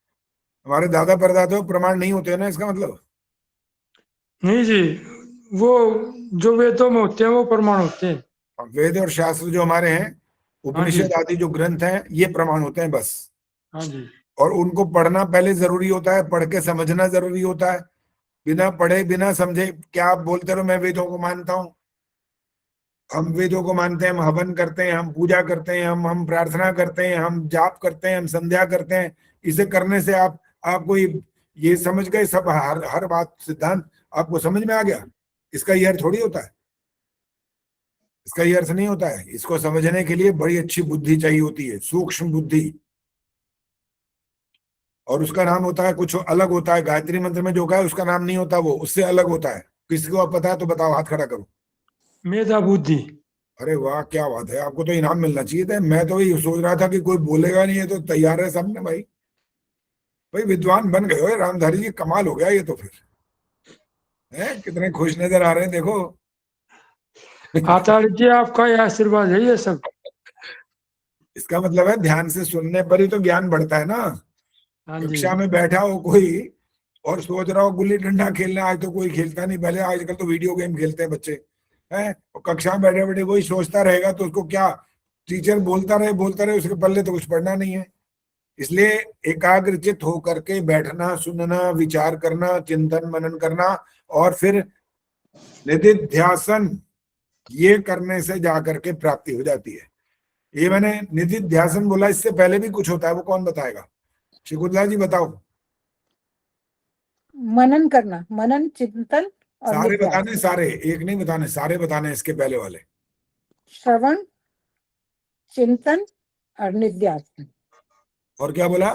हमारे दादा परदादा प्रमाण नहीं होते ना, इसका मतलब? नहीं जी, वो जो वेदों में होते हैं वो प्रमाण होते हैं। वेद और शास्त्र जो हमारे हैं, उपनिषद आदि जो ग्रंथ हैं, ये प्रमाण होते हैं बस। हाँ जी। और उनको पढ़ना पहले जरूरी होता है, पढ़ के समझना जरूरी होता है। बिना पढ़े बिना समझे क्या आप बोलते रहो मैं वेदों को मानता हूं? हम वेदों को मानते हैं, हम हवन करते हैं, हम पूजा करते हैं, हम प्रार्थना करते हैं, हम जाप करते हैं, हम संध्या करते हैं। इसे करने से आपको ये समझ गए सब, हर बात सिद्धांत आपको समझ में आ गया? इसका ये अर्थ थोड़ी होता है, इसका ये अर्थ नहीं होता है। इसको समझने के लिए बड़ी अच्छी बुद्धि चाहिए होती है, सूक्ष्म बुद्धि, और उसका नाम होता है कुछ अलग होता है। गायत्री मंत्र में जो कहा है उसका नाम नहीं होता, वो उससे अलग होता है। किसी को आप पता है तो बताओ, हाथ खड़ा करो। मेधा बुद्धि। अरे वाह, क्या बात है, आपको तो इनाम मिलना चाहिए था। मैं तो ये सोच रहा था कि कोई बोलेगा नहीं, है तो तैयार है सबने। भाई विद्वान बन गए हो रामधारी जी, कमाल हो गया ये तो। फिर है कितने खुश नजर आ रहे हैं, देखो। आचार्य जी आपका यह आशीर्वाद है ये सब। इसका मतलब है ध्यान से सुनने पर ही तो ज्ञान बढ़ता है ना। कक्षा में बैठा हो कोई और सोच रहा हो गुल्ली डंडा खेलना, आज तो कोई खेलता नहीं, पहले आजकल तो वीडियो गेम खेलते हैं बच्चे हैं। और कक्षा में बैठे बैठे वही सोचता रहेगा तो उसको क्या, टीचर बोलता रहे, उसके पल्ले तो कुछ पढ़ना नहीं है। इसलिए एकाग्रचित होकर के बैठना, सुनना, विचार करना, चिंतन मनन करना, और फिर निधिध्यासन, ये करने से जाकर के प्राप्ति हो जाती है। ये मैंने निधिध्यासन बोला, इससे पहले भी कुछ होता है, वो कौन बताएगा? शिकुल्ला जी बताओ। मनन करना, मनन, चिंतन और सारे निध्यासन। बताने, सारे एक नहीं बताने, सारे बताने इसके पहले वाले। श्रवण, चिंतन और निध्यासन। और क्या बोला?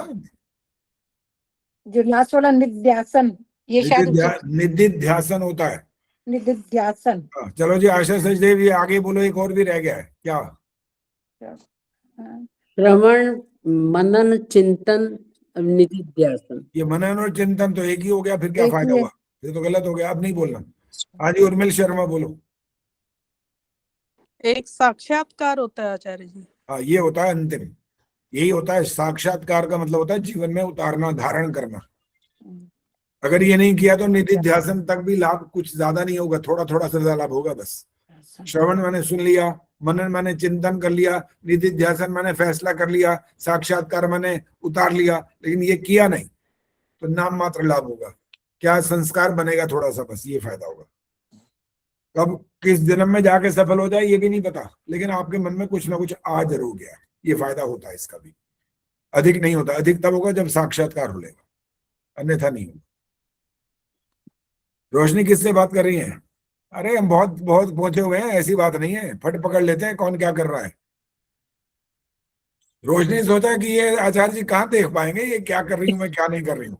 जो लास्ट वाला निध्यासन, ये शायद निधिध्यासन होता है। निधिध्यासन। चलो जी, आशा सचदेव ये आगे बोलो, एक और भी रह गया है क्या? श्रवण, मनन, चिंतन, निधिध्यासन। ये मनन और चिंतन तो एक ही हो गया, फिर क्या एक फायदा ही है। हुआ? ये तो गलत हो गया, अब नहीं बोलना। हाँ जी, उर्मिल शर्मा बोलो। एक साक्षात्कार होता है आचार्य जी। हाँ, ये होता है अंतिम, यही होता है साक्षात्कार का मतलब होता है जीवन में उतारना, धारण करना। अगर ये नहीं किया तो निधिध्यासन तक भी लाभ कुछ ज्यादा नहीं होगा, थोड़ा थोड़ा सा लाभ होगा बस। श्रवण मैंने सुन लिया, मनन मैंने चिंतन कर लिया, निधि ध्यासन मैंने फैसला कर लिया, साक्षात्कार मैंने उतार लिया, लेकिन ये किया नहीं तो नाम मात्र लाभ होगा। क्या संस्कार बनेगा थोड़ा सा, बस ये फायदा होगा। कब किस जन्म में जाके सफल हो जाए ये भी नहीं पता, लेकिन आपके मन में कुछ ना कुछ आ जरूर गया, ये फायदा होता है इसका भी। अधिक नहीं होता, अधिक तब होगा जब साक्षात्कार हो लेगा, अन्यथा नहीं होगा। रोशनी किससे बात कर रही है? अरे हम बहुत बहुत पहुंचे हुए हैं, ऐसी बात नहीं है, फट पकड़ लेते हैं कौन क्या कर रहा है। रोशनी सोचा कि ये आचार्य जी कहाँ देख पाएंगे ये क्या कर रही हूँ मैं, क्या नहीं कर रही हूँ।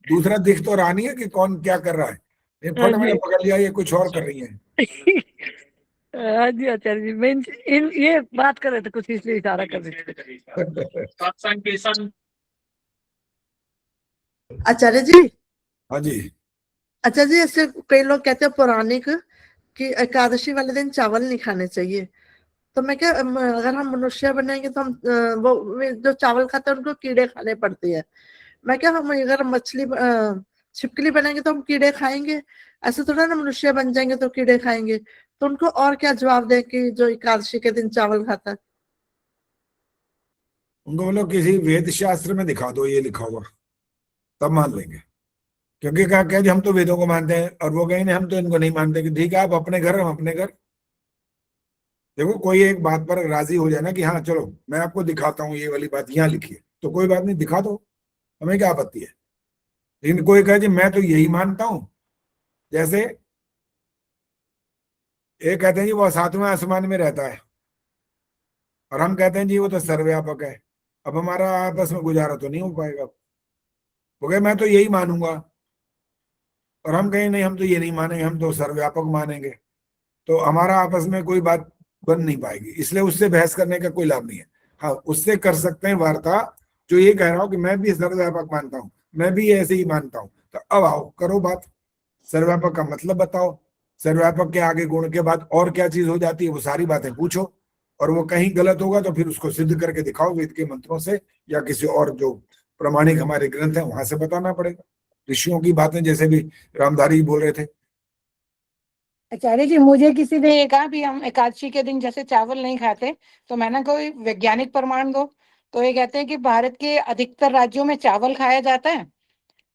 दूसरा दिख तो रहा नहीं है कि कौन क्या कर रहा है, ये फट मैंने पकड़ लिया ये कुछ और कर रही है। हाँ जी आचार्य जी, मैं ये बात कर रहे थे कुछ, इसलिए इशारा कर रहे थे। आचार्य जी, हाँ जी, आचार्य जी, ऐसे कई लोग कहते हैं पौराणिक कि एकादशी वाले दिन चावल नहीं खाने चाहिए, तो मैं क्या अगर हम मनुष्य बनेंगे तो हम वो जो चावल खाते हैं उनको कीड़े खाने पड़ते हैं। मैं क्या, हम अगर मछली छिपकली बनेंगे तो हम कीड़े खाएंगे, ऐसे थोड़ा ना मनुष्य बन जाएंगे तो कीड़े खाएंगे। तो उनको और क्या जवाब दे कि जो एकादशी के दिन चावल खाता है? उनको बोलो किसी वेद शास्त्र में दिखा दो ये लिखा हुआ, तब मान लेंगे। क्योंकि कहा क्या जी हम तो वेदों को मानते हैं, और वो कहें नहीं हम तो इनको नहीं मानते, कि ठीक है आप अपने घर, हम अपने घर। देखो कोई एक बात पर राजी हो जाए ना कि हाँ चलो मैं आपको दिखाता हूँ ये वाली बात यहाँ लिखी है, तो कोई बात नहीं, दिखा दो, हमें क्या आपत्ति है। लेकिन कोई कहे जी मैं तो यही मानता हूं, जैसे एक कहते हैं जी वो सातवें आसमान में रहता है, और हम कहते हैं जी वो तो सर्वव्यापक है। अब हमारा आपस में गुजारा तो नहीं हो पाएगा। वो कहे मैं तो यही मानूंगा, और हम कहें नहीं हम तो ये नहीं मानेंगे, हम तो सर्वव्यापक मानेंगे, तो हमारा आपस में कोई बात बन नहीं पाएगी। इसलिए उससे बहस करने का कोई लाभ नहीं है। हाँ उससे कर सकते हैं वार्ता, जो ये कह रहा हूं कि मैं भी सर्वव्यापक मानता हूं, मैं भी ऐसे ही मानता हूं, तो अब आओ करो बात, सर्वव्यापक का मतलब बताओ, सर्वव्यापक के आगे गुण के बाद और क्या चीज हो जाती है, वो सारी बातें पूछो, और वो कहीं गलत होगा तो फिर उसको सिद्ध करके दिखाओ वेद के मंत्रों से, या किसी और जो प्रमाणिक हमारे ग्रंथ है वहां से बताना पड़ेगा। ऋषियों की बातें जैसे भी रामधारी बोल रहे थे। आचार्य जी, मुझे किसी ने ये कहा भी हम एकादशी के दिन जैसे चावल नहीं खाते, तो मैंने कोई वैज्ञानिक प्रमाण दो। तो ये कहते हैं कि भारत के अधिकतर राज्यों में चावल खाया जाता है,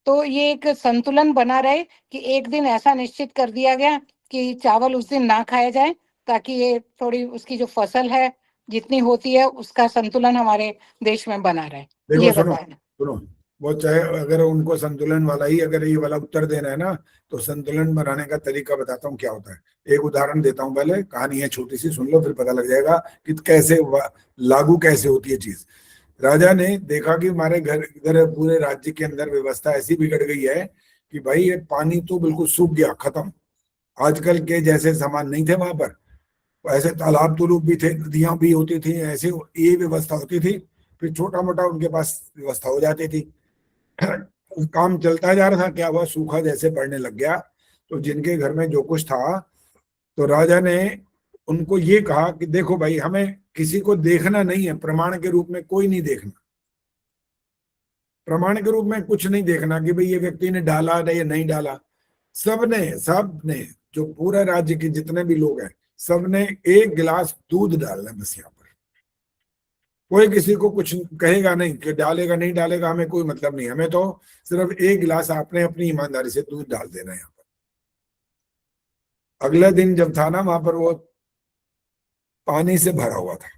तो ये एक संतुलन बना रहे कि एक दिन ऐसा निश्चित कर दिया गया कि चावल उस दिन ना खाया जाए, ताकि ये थोड़ी उसकी जो फसल है जितनी होती है उसका संतुलन हमारे देश में बना रहे। देखो ये सुनो बताया। सुनो, वो चाहे अगर उनको संतुलन वाला ही अगर ये वाला उत्तर देना है ना, तो संतुलन बनाने का तरीका बताता हूँ क्या होता है। एक उदाहरण देता हूँ, पहले कहानी है छोटी सी, सुन लो, फिर पता लग जाएगा कि कैसे लागू कैसे होती है चीज। राजा ने देखा कि हमारे घर इधर पूरे राज्य के अंदर व्यवस्था ऐसी बिगड़ गई है कि भाई ये पानी तो बिल्कुल सूख गया, खत्म। आजकल के जैसे सामान नहीं थे वहां पर, ऐसे तालाब तुलूब भी थे, नदियां भी होती थी, ऐसे ये व्यवस्था होती थी। फिर छोटा मोटा उनके पास व्यवस्था हो जाती थी, काम चलता जा रहा था। क्या हुआ, सूखा जैसे पड़ने लग गया, तो जिनके घर में जो कुछ था, तो राजा ने उनको ये कहा कि देखो भाई हमें किसी को देखना नहीं है, प्रमाण के रूप में कोई नहीं देखना, प्रमाण के रूप में कुछ नहीं देखना कि भाई ये व्यक्ति ने डाला या नहीं डाला। सबने जो पूरा राज्य के जितने भी लोग हैं, सबने एक गिलास दूध डालना, बस यहाँ पर कोई किसी को कुछ कहेगा नहीं कि डालेगा नहीं डालेगा, हमें कोई मतलब नहीं, हमें तो सिर्फ एक गिलास आपने अपनी ईमानदारी से दूध डाल देना है यहाँ पर। अगला दिन जब था ना, वहां पर वो पानी से भरा हुआ था,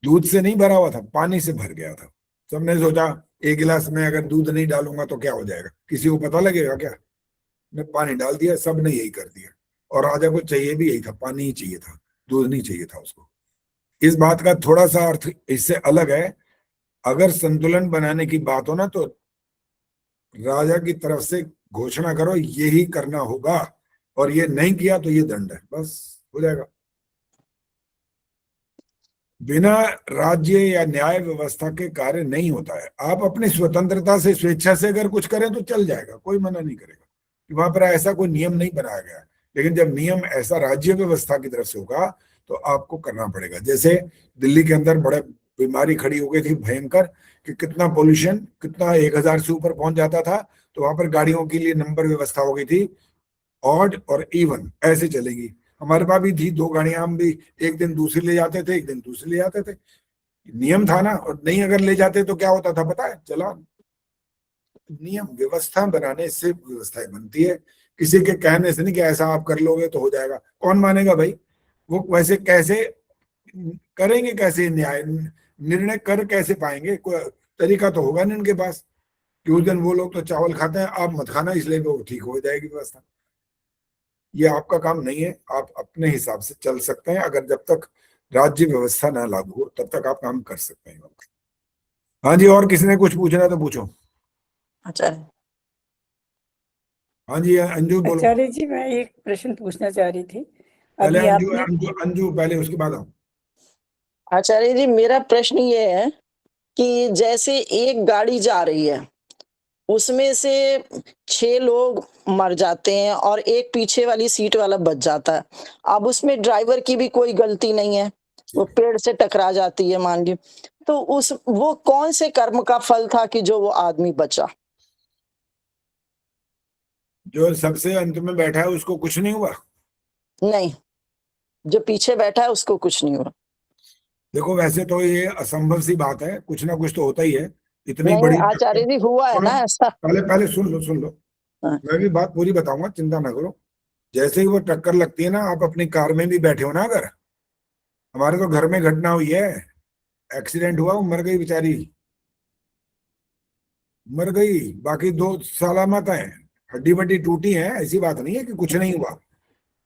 दूध से नहीं भरा हुआ था, पानी से भर गया था। सबने सोचा एक गिलास में अगर दूध नहीं डालूंगा तो क्या हो जाएगा, किसी को पता लगेगा क्या। मैं पानी डाल दिया, सबने यही कर दिया, और राजा को चाहिए भी यही था, पानी ही चाहिए था, दूध नहीं चाहिए था उसको। इस बात का थोड़ा सा अर्थ इससे अलग है। अगर संतुलन बनाने की बात हो ना, तो राजा की तरफ से घोषणा करो यही करना होगा, और ये नहीं किया तो ये दंड है, बस हो जाएगा। बिना राज्य या न्याय व्यवस्था के कार्य नहीं होता है। आप अपनी स्वतंत्रता से, स्वेच्छा से अगर कुछ करें तो चल जाएगा, कोई मना नहीं करेगा, कि वहां पर ऐसा कोई नियम नहीं बनाया गया। लेकिन जब नियम ऐसा राज्य व्यवस्था की तरफ से होगा तो आपको करना पड़ेगा। जैसे दिल्ली के अंदर बड़े बीमारी खड़ी हो गई थी भयंकर, कि कितना पोल्यूशन, कितना 1000 से ऊपर पहुंच जाता था, तो वहां पर गाड़ियों के लिए नंबर व्यवस्था हो गई थी, ऑड और इवन ऐसे चलेगी। हमारे पास भी थी 2 गाड़ियां, हम भी एक दिन दूसरी ले जाते थे, एक दिन दूसरी ले जाते थे, नियम था ना। और नहीं अगर ले जाते तो क्या होता था पता है? चलान। नियम व्यवस्था बनाने से व्यवस्थाएं बनती है, किसी के कहने से नहीं कि ऐसा आप कर लोगे तो हो जाएगा। कौन मानेगा भाई? वो वैसे कैसे करेंगे, कैसे न्याय निर्णय कर कैसे पाएंगे? कोई तरीका तो होगा नहीं उनके पास कि उस दिन वो लोग तो चावल खाते हैं, आप मत खाना, इसलिए वो ठीक हो जाएगी व्यवस्था। ये आपका काम नहीं है, आप अपने हिसाब से चल सकते हैं। अगर जब तक राज्य व्यवस्था ना लागू हो तब तक आप काम कर सकते हैं। हाँ जी, और किसी ने कुछ पूछना है तो पूछो। आचार्य हाँ जी अंजू बोलो। आचार्य जी, मैं एक प्रश्न पूछना चाह रही थी। पहले अभी अंजू आपने अंजू अंजू पहले, उसके बाद आओ। आचार्य जी, मेरा प्रश्न ये है कि जैसे एक गाड़ी जा रही है, उसमें से 6 लोग मर जाते हैं और एक पीछे वाली सीट वाला बच जाता है। अब उसमें ड्राइवर की भी कोई गलती नहीं है, वो पेड़ से टकरा जाती है मान ली, तो वो कौन से कर्म का फल था कि जो वो आदमी बचा? जो सबसे अंत में बैठा है उसको कुछ नहीं हुआ? नहीं, जो पीछे बैठा है उसको कुछ नहीं हुआ। देखो वैसे तो ये असंभव सी बात है, कुछ ना कुछ तो होता ही है। इतनी नहीं बड़ी आचार्य जी, हुआ है ना ऐसा। पहले पहले सुन लो, मैं भी बात पूरी बताऊंगा, चिंता ना करो। जैसे ही वो टक्कर लगती है ना, आप अपनी कार में भी बैठे हो ना, अगर हमारे तो घर में घटना हुई है, एक्सीडेंट हुआ, वो मर गई बेचारी, मर गई, बाकी 2 सलामत है, हड्डी बड्डी टूटी है, ऐसी बात नहीं है कि कुछ नहीं हुआ।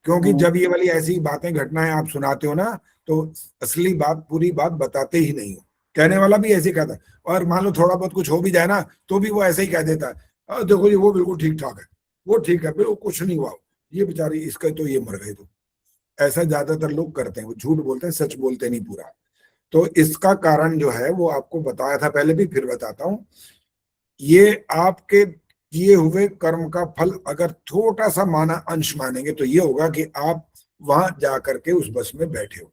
क्योंकि जब ये वाली ऐसी बातें घटनाएं आप सुनाते हो ना, तो असली बात पूरी बात बताते ही नहीं हो। कहने वाला भी ऐसे कहता है, और मान लो थोड़ा बहुत कुछ हो भी जाए ना तो भी वो ऐसे ही कह देता है, देखो जी वो बिल्कुल ठीक ठाक है, वो ठीक है, बिल्कुल कुछ नहीं हुआ, ये बेचारी इसका तो ये मर गए। तो ऐसा ज्यादातर लोग करते हैं, वो झूठ बोलते हैं, सच बोलते नहीं पूरा। तो इसका कारण जो है वो आपको बताया था पहले भी, फिर बताता हूं। ये आपके किए हुए कर्म का फल अगर छोटा सा माना अंश मानेंगे तो ये होगा कि आप वहां जाकर के उस बस में बैठे हो।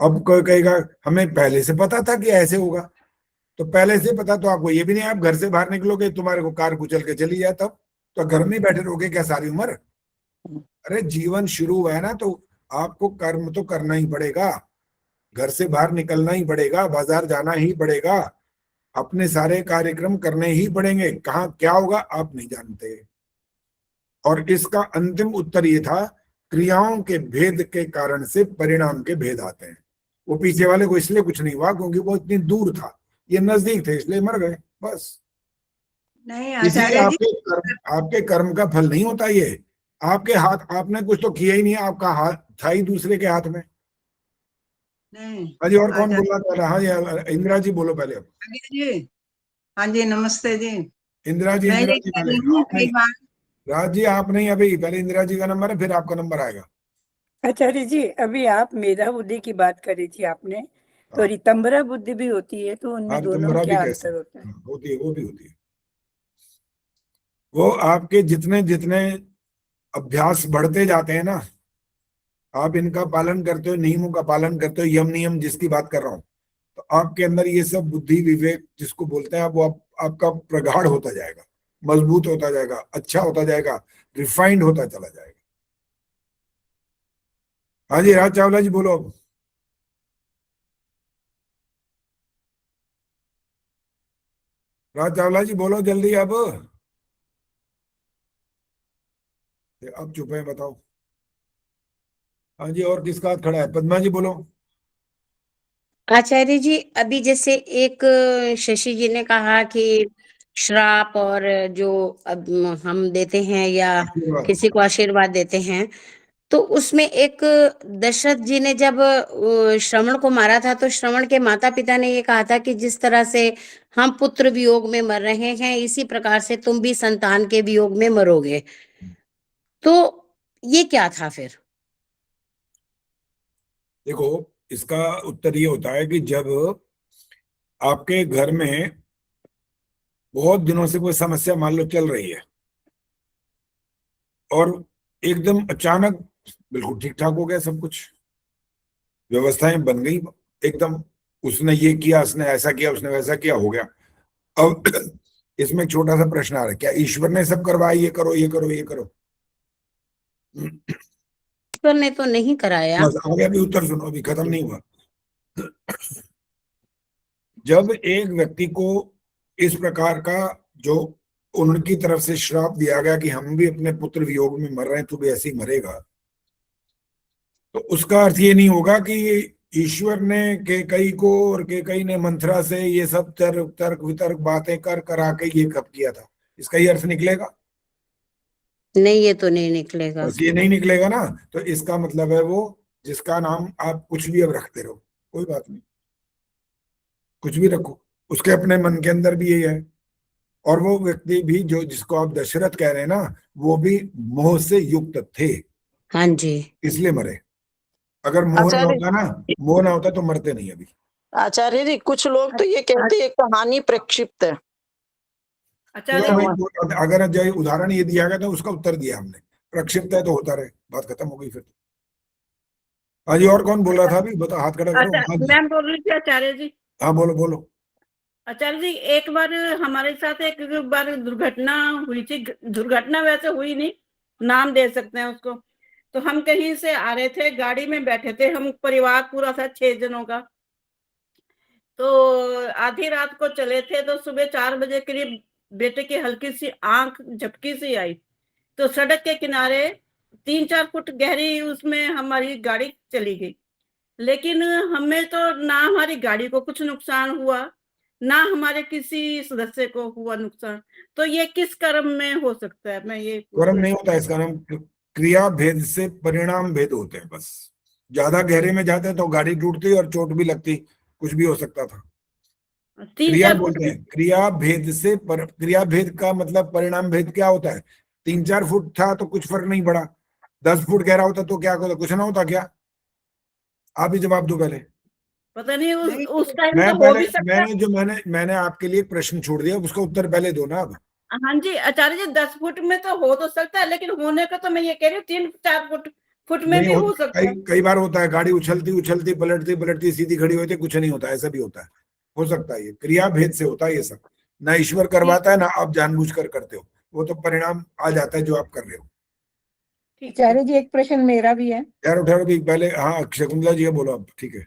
अब कोई कहेगा हमें पहले से पता था कि ऐसे होगा, तो पहले से पता तो आपको ये भी नहीं, आप घर से बाहर निकलोगे तुम्हारे को कार कुचल के चली जाए तब तो घर में बैठे रहोगे क्या सारी उम्र? अरे जीवन शुरू हुआ है ना, तो आपको कर्म तो करना ही पड़ेगा, घर से बाहर निकलना ही पड़ेगा, बाजार जाना ही पड़ेगा, अपने सारे कार्यक्रम करने ही पड़ेंगे। कहाँ क्या होगा आप नहीं जानते। और इसका अंतिम उत्तर ये था, क्रियाओं के भेद के कारण से परिणाम के भेद आते हैं। वो पीछे वाले को इसलिए कुछ नहीं हुआ क्योंकि वो इतनी दूर था, ये नजदीक थे इसलिए मर गए, बस। नहीं इसलिए आचार्य जी, आपके कर्म का फल नहीं होता ये। आपके हाथ, आपने कुछ तो किया ही नहीं, आपका हाथ था ही दूसरे के हाथ में। नहीं हाँ जी, और कौन आचार्य बोलना चाह रहा? हाँ जी इंदिरा जी बोलो पहले। अब जी, हाँ जी, नमस्ते जी। इंदिरा जी, मैं इंदिरा ये जी कह पहले, रही हूँ आप नहीं, कई बार। राज जी आप नहीं, अभी पहले इंदिरा जी का नंबर है, फिर आपका नंबर आएगा। आचार्य जी, अभी आप मेधा बुद्धि की बात करी थी आपने, तो हाँ, रितंबरा बुद्धि भी होती है, तो उनमें हाँ दोनों में तुम्हारा भी क्या कैसे अंतर होता है? होती है, वो भी होती है। वो आपके जितने जितने अभ्यास बढ़ते जाते हैं ना, आप इनका पालन करते हो, नियमों का पालन करते हो, यम नियम जिसकी बात कर रहा हूं, तो आपके अंदर ये सब बुद्धि विवेक जिसको बोलते हैं, वो आपका प्रगाढ़ होता जाएगा, मजबूत होता जाएगा, अच्छा होता जाएगा, रिफाइंड होता चला जाएगा। हाँ जी राज चावला जी बोलो। अब राज चावला जी बोलो जल्दी। अब चुप है, बताओ। हाँ जी, और किसका हाथ खड़ा है? पद्मा जी बोलो। आचार्य जी, अभी जैसे एक शशि जी ने कहा कि श्राप और जो अब हम देते हैं या आशीर्वाद। किसी को आशीर्वाद देते हैं, तो उसमें एक दशरथ जी ने जब श्रवण को मारा था, तो श्रवण के माता पिता ने ये कहा था कि जिस तरह से हम पुत्र वियोग में मर रहे हैं, इसी प्रकार से तुम भी संतान के वियोग में मरोगे। तो ये क्या था फिर? देखो इसका उत्तर ये होता है कि जब आपके घर में बहुत दिनों से कोई समस्या मान लो चल रही है और एकदम अचानक बिल्कुल ठीक ठाक हो गया सब कुछ, व्यवस्थाएं बन गई एकदम, उसने ये किया, उसने ऐसा किया, उसने वैसा किया, हो गया। अब इसमें एक छोटा सा प्रश्न आ रहा है, क्या ईश्वर ने सब करवाया, ये करो ये करो ये करो? ईश्वर ने तो नहीं कराया। बस आगे अभी उत्तर सुनो, अभी खत्म नहीं हुआ। जब एक व्यक्ति को इस प्रकार का जो उनकी तरफ से श्राप दिया गया कि हम भी अपने पुत्र वियोग में मर रहे हैं, तू भी ऐसे ही मरेगा, तो उसका अर्थ ये नहीं होगा कि ईश्वर ने केकई को और केकई ने मंथरा से ये सब तर्क वितर्क बातें कर करा के ये कब किया था, इसका ये अर्थ निकलेगा? नहीं, ये तो नहीं निकलेगा। बस ये नहीं निकलेगा ना, तो इसका मतलब है वो जिसका नाम आप कुछ भी अब रखते रहो, कोई बात नहीं, कुछ भी रखो, उसके अपने मन के अंदर भी यही है। और वो व्यक्ति भी जो जिसको आप दशरथ कह रहे हैं ना, वो भी मोह से युक्त थे, हाँ जी, इसलिए मरे। अगर मोह ना होता ना, मोह ना होता तो मरते नहीं अभी। आचार्य जी, कुछ लोग तो ये कहते हैं कहानी प्रक्षिप्त है। अगर जो उदाहरण ये दिया गया तो उसका उत्तर दिया हमने, प्रक्षिप्त है तो होता रहे, बात खत्म हो गई फिर। हाँ जी, और कौन बोल रहा था अभी, बता, हाथ खड़ा करो। हाँ जी, मैं बोल रही थी आचार्य जी। हाँ बोलो बोलो। आचार्य जी, एक बार हमारे साथ एक बार दुर्घटना हुई थी। दुर्घटना वैसे हुई नहीं, नाम दे सकते हैं उसको। तो हम कहीं से आ रहे थे, गाड़ी में बैठे थे, हम परिवार पूरा था 6 जनों का। तो आधी रात को चले थे, तो सुबह 4 बजे करीब बेटे की हल्की सी आंख झपकी सी आई। तो सड़क के किनारे 3-4 फुट गहरी उसमें हमारी गाड़ी चली गई। लेकिन हमें तो ना हमारी गाड़ी को कुछ नुकसान हुआ, ना हमारे किसी सदस्य को हुआ नुकसान। तो ये किस कर्म में हो सकता है? मैं ये कर्म नहीं होता, इसका नाम क्रिया भेद से परिणाम भेद होते हैं। बस ज्यादा गहरे में जाते हैं तो गाड़ी टूटती और चोट भी लगती, कुछ भी हो सकता था। क्रिया बोलते हैं, क्रिया भेद से क्रिया भेद का मतलब परिणाम भेद क्या होता है? 3-4 फुट था तो कुछ फर्क नहीं पड़ा, 10 फुट गहरा होता तो क्या होता? कुछ ना होता क्या? आप ही जवाब दो पहले। पता नहीं उस टाइम तो हो भी सकता है। मैंने आपके लिए प्रश्न छोड़ दिया, उसका उत्तर पहले दो ना अब। हाँ जी आचार्य जी, 10 फुट में तो हो तो सकता है, लेकिन होने का तो मैं ये कह रही हूँ 3-4 फुट में भी हो सकता है। कई बार होता है, गाड़ी उछलती पलटती सीधी खड़ी होती, कुछ नहीं होता, ऐसा भी होता है, हो सकता है। ये क्रिया भेद से होता है ये सब, ना ईश्वर करवाता है ना आप जानबूझकर करते हो, वो तो परिणाम आ जाता है जो आप कर रहे हो। आचार्य जी, एक प्रश्न मेरा भी है। यार उठा भी पहले, हाँ शकुंतला जी बोलो अब, ठीक है।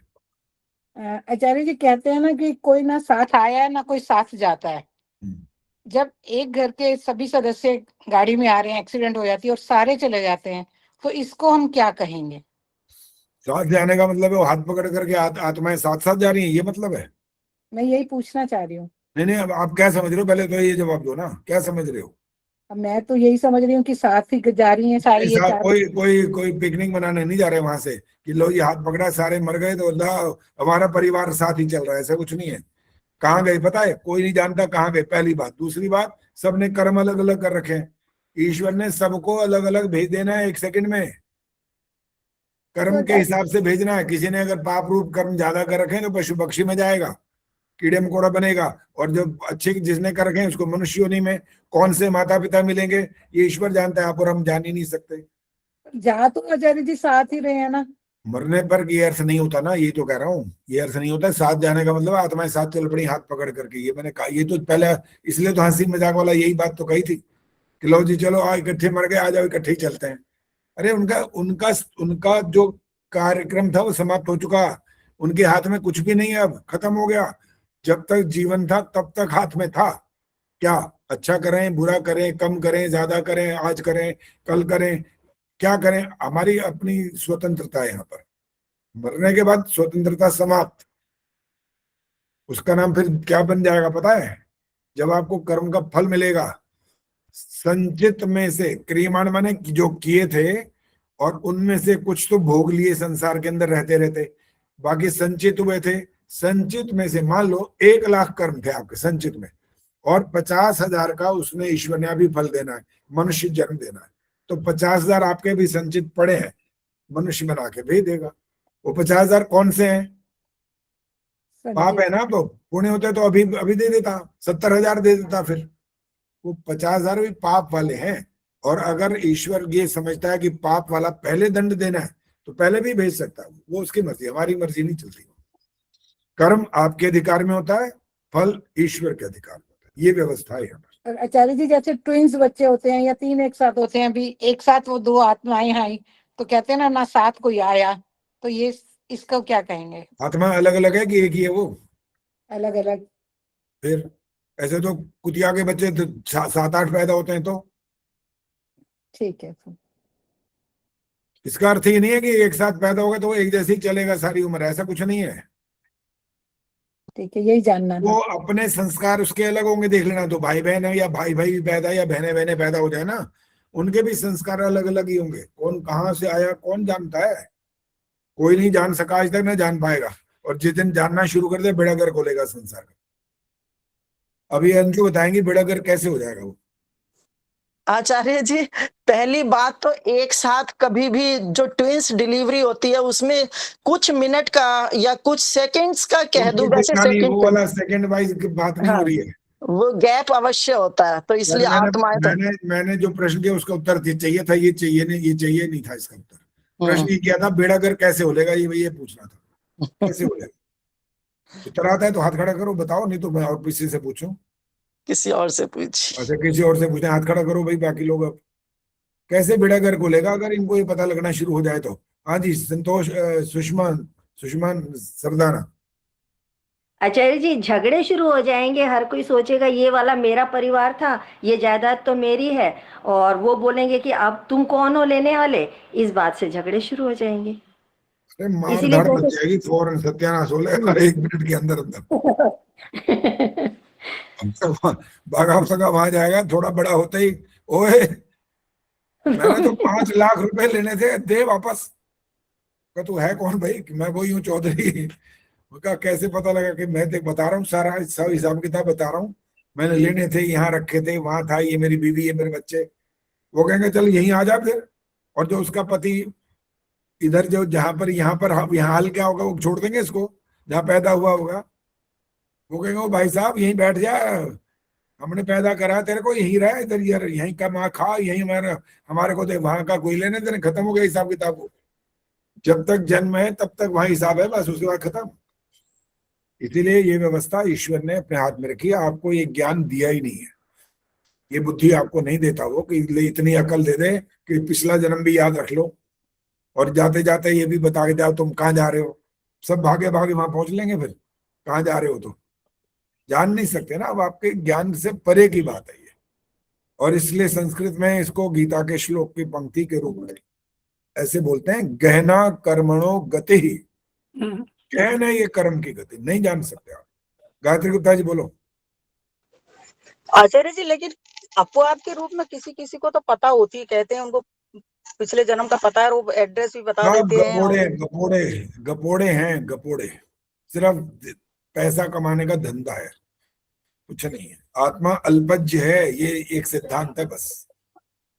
आचार्य जी कहते हैं ना कि कोई ना साथ आया है ना कोई साथ जाता है। जब एक घर के सभी सदस्य गाड़ी में आ रहे हैं, एक्सीडेंट हो जाती है और सारे चले जाते हैं, तो इसको हम क्या कहेंगे? साथ जाने का मतलब है वो हाथ पकड़ करके आत्माएं साथ साथ जा रही हैं, ये मतलब है? मैं यही पूछना चाह रही हूँ। नहीं, अब आप क्या समझ रहे हो, पहले तो ये जवाब दो ना, क्या समझ रहे हो? अब मैं तो यही समझ रही हूँ कि साथ ही जा रही हैं सारी ये चार। कोई पिकनिक मनाने नहीं जा रहे वहां से कि लो ये हाथ पकड़ा सारे मर गए तो हमारा परिवार साथ ही चल रहा है, ऐसा कुछ नहीं है। कहाँ गए पता है? कोई नहीं जानता कहाँ गए, पहली बात। दूसरी बात, सबने कर्म अलग अलग कर रखे हैं, ईश्वर ने सबको अलग अलग भेज देना है 1 सेकंड में, कर्म के हिसाब से भेजना है। किसी ने अगर पाप रूप कर्म ज्यादा कर रखे हैं तो पशु पक्षी में जाएगा, कीड़े मकोड़ा बनेगा, और जो अच्छे जिसने कर रखे हैं उसको मनुष्य योनि में। कौन से माता पिता मिलेंगे ये ईश्वर जानता है, आप और हम जान ही नहीं सकते। जा तो आचार्य जी साथ ही रहे हैं ना। मरने पर ये अर्थ नहीं होता ना, ये तो कह रहा हूँ, ये अर्थ नहीं होता। साथ जाने का मतलब आत्माएं साथ चल पड़ी हाथ पकड़ करके, ये मैंने कहा। ये तो पहले इसलिए तो हंसी मजाक वाला यही बात तो कही थी कि लो जी चलो इकट्ठे मर गए, आ जाओ इकट्ठे ही चलते हैं। अरे उनका जो कार्यक्रम था वो समाप्त हो चुका, उनके हाथ में कुछ भी नहीं है, अब खत्म हो गया। जब तक जीवन था तब तक हाथ में था। क्या अच्छा करें बुरा करें, कम करें ज्यादा करें, आज करें कल करें, क्या करें, हमारी अपनी स्वतंत्रता है। यहाँ पर मरने के बाद स्वतंत्रता समाप्त। उसका नाम फिर क्या बन जाएगा पता है? जब आपको कर्म का फल मिलेगा, संचित में से, क्रियमाण माने जो किए थे और उनमें से कुछ तो भोग लिए संसार के अंदर रहते रहते, बाकी संचित हुए थे। संचित में से मान लो 1 लाख कर्म थे आपके संचित में, और 50,000 का उसने ईश्वर ने अभी फल देना है, मनुष्य जन्म देना है, तो 50,000 आपके भी संचित पड़े हैं, मनुष्य बना के भेज देगा। वो 50,000 कौन से हैं? पाप है ना, तो पुण्य होते तो अभी दे देता, 70,000 दे देता। फिर वो 50,000 भी पाप वाले हैं। और अगर ईश्वर ये समझता है कि पाप वाला पहले दंड देना है तो पहले भी भेज सकता है, वो उसकी मर्जी, हमारी मर्जी नहीं चलती। कर्म आपके अधिकार में होता है, फल ईश्वर के अधिकार में होता है, ये व्यवस्था है यहाँ पर। आचार्य जी जैसे ट्विंस बच्चे होते हैं या 3 एक साथ होते हैं, अभी एक साथ वो 2 आत्माएं आई, तो कहते हैं ना साथ कोई आया, तो ये इसको क्या कहेंगे? आत्मा अलग अलग है कि एक ही है वो? अलग अलग। फिर ऐसे तो कुतिया के बच्चे तो 7-8 पैदा होते हैं, तो ठीक है। इसका अर्थ ये नहीं है कि एक साथ पैदा होगा तो वो एक जैसे ही चलेगा सारी उम्र, ऐसा कुछ नहीं है। ठीक है, यही जानना वो था। अपने संस्कार उसके अलग होंगे, देख लेना। तो भाई बहन है या भाई भाई पैदा या बहने बहने पैदा हो जाए ना, उनके भी संस्कार अलग अलग ही होंगे। कौन कहाँ से आया कौन जानता है? कोई नहीं जान सका आज तक, ना जान पाएगा। और जिस दिन जानना शुरू कर दे बेड़ा गर्क खोलेगा संसार का। अभी अंशु बताएंगे बेड़ा गर्क कैसे हो जाएगा वो। आचार्य जी, पहली बात तो एक साथ कभी भी जो ट्विंस डिलीवरी होती है उसमें कुछ मिनट का या कुछ सेकंड्स का कह दूं, वैसे वो सेकंड, वाला सेकंड वाइज की बात नहीं हाँ, हो रही है। वो गैप अवश्य होता है, तो इसलिए आत्माएं तो मैंने जो प्रश्न किया उसका उत्तर चाहिए था, ये चाहिए नहीं था इसका उत्तर। प्रश्न ये किया था बेड़ा गर्क कैसे होलेगा, ये पूछना था कैसे होलेगा। उत्तर आता है तो हाथ खड़ा करो, बताओ, नहीं तो मैं और किसी से पूछूं। किसी और से पूछ। अच्छा, किसी और से पूछे, हाथ खड़ा करो भाई बाकी लोग। अब कैसे बेड़ा गर्क खोलेगा अगर इनको ये पता लगना शुरू हो जाए तो। हाँ जी, संतोष, सुषमा सरदाना। आचार्य जी, झगड़े शुरू हो जाएंगे, हर कोई सोचेगा ये वाला मेरा परिवार था, ये जायदाद तो मेरी है, और वो बोलेंगे कि अब तुम कौन हो लेने वाले। इस बात से झगड़े शुरू हो जाएंगे। अरे मार इसीलिए धाड़ मच जैसे जाएगी, फौरन सत्यानाश हो जाएगा 1 मिनट के अंदर अंदर। भागा सगा वहां जाएगा, थोड़ा बड़ा होते ही, ओए मैंने तो 5 लाख रुपए लेने थे, दे वापस। तू है कौन भाई? कि मैं वही हूँ चौधरी। कहा कैसे पता लगा? कि मैं देख बता रहा हूँ, सारा सब हिसाब किताब बता रहा हूँ, मैंने लेने थे, यहाँ रखे थे, वहां था, ये मेरी बीवी, ये मेरे बच्चे। वो कहेंगे चल यहीं आ जा फिर। और जो उसका पति इधर जो जहां पर यहाँ हाल क्या होगा, वो छोड़ देंगे इसको जहाँ पैदा हुआ होगा। वो कहेंगे ओ भाई साहब यहीं बैठ जा, हमने पैदा करा तेरे को, यहीं रहा, इधर यहीं कमा खा, यहीं हमारे को दे, वहां का कोई लेने देने, खत्म हो गया हिसाब किताब। जब तक जन्म है तब तक वहां हिसाब है, बस उसके बाद खत्म। इसीलिए ये व्यवस्था ईश्वर ने अपने हाथ में रखी है। आपको ये ज्ञान दिया ही नहीं है, ये बुद्धि आपको नहीं देता वो कि इतनी अकल दे दे कि पिछला जन्म भी याद रख लो, और जाते जाते ये भी बता के जाओ तुम कहाँ जा रहे हो। सब भागे भागे वहां पहुंच लेंगे, फिर कहाँ जा रहे हो तो जान नहीं सकते ना। अब आपके ज्ञान से परे की बात है ये। और इसलिए संस्कृत में इसको गीता के श्लोक की पंक्ति के रूप में ऐसे बोलते हैं, गहना कर्मणो गति ही। गहन है ये कर्म की गति, नहीं जान सकते आप। गायत्री गुप्ता जी बोलो। आचार्य जी, लेकिन अपवाद के रूप में किसी किसी को तो पता होती है, कहते हैं उनको पिछले जन्म का पता है, वो एड्रेस भी बता देते हैं। गपोड़े हैं, गपोड़े। सिर्फ पैसा कमाने का धंधा है, कुछ नहीं है। आत्मा अल्पज्य है, ये एक सिद्धांत है बस।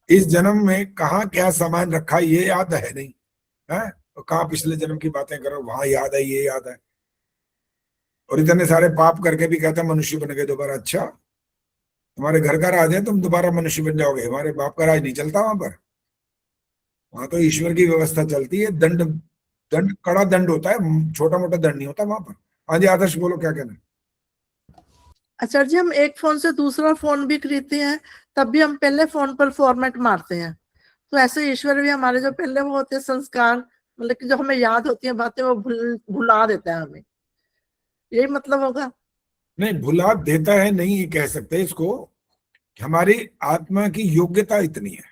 इस जन्म में कहाँ क्या सामान रखा ये याद है नहीं है, तो कहाँ पिछले जन्म की बातें करो, वहां याद है, ये याद है। और इतने सारे पाप करके भी कहता मनुष्य बन गए दोबारा। अच्छा, तुम्हारे घर का राज है, तुम दोबारा मनुष्य बन जाओगे, हमारे बाप का राज नहीं चलता वहां पर। वहां तो ईश्वर की व्यवस्था चलती है, दंड कड़ा दंड होता है, छोटा मोटा दंड नहीं होता वहां पर। हाँ जी, आदर्श बोलो क्या कहना है। आचार्य जी, हम एक फोन से दूसरा फोन भी खरीदते हैं, तब भी हम पहले फोन पर फॉर्मेट मारते हैं। तो ऐसे ईश्वर भी हमारे जो पहले वो होते हैं संस्कार, मतलब कि जो हमें याद होती हैं बातें, वो भुला देता है हमें, यही मतलब होगा? नहीं, भुला देता है नहीं ये कह सकते इसको। हमारी आत्मा की योग्यता इतनी है।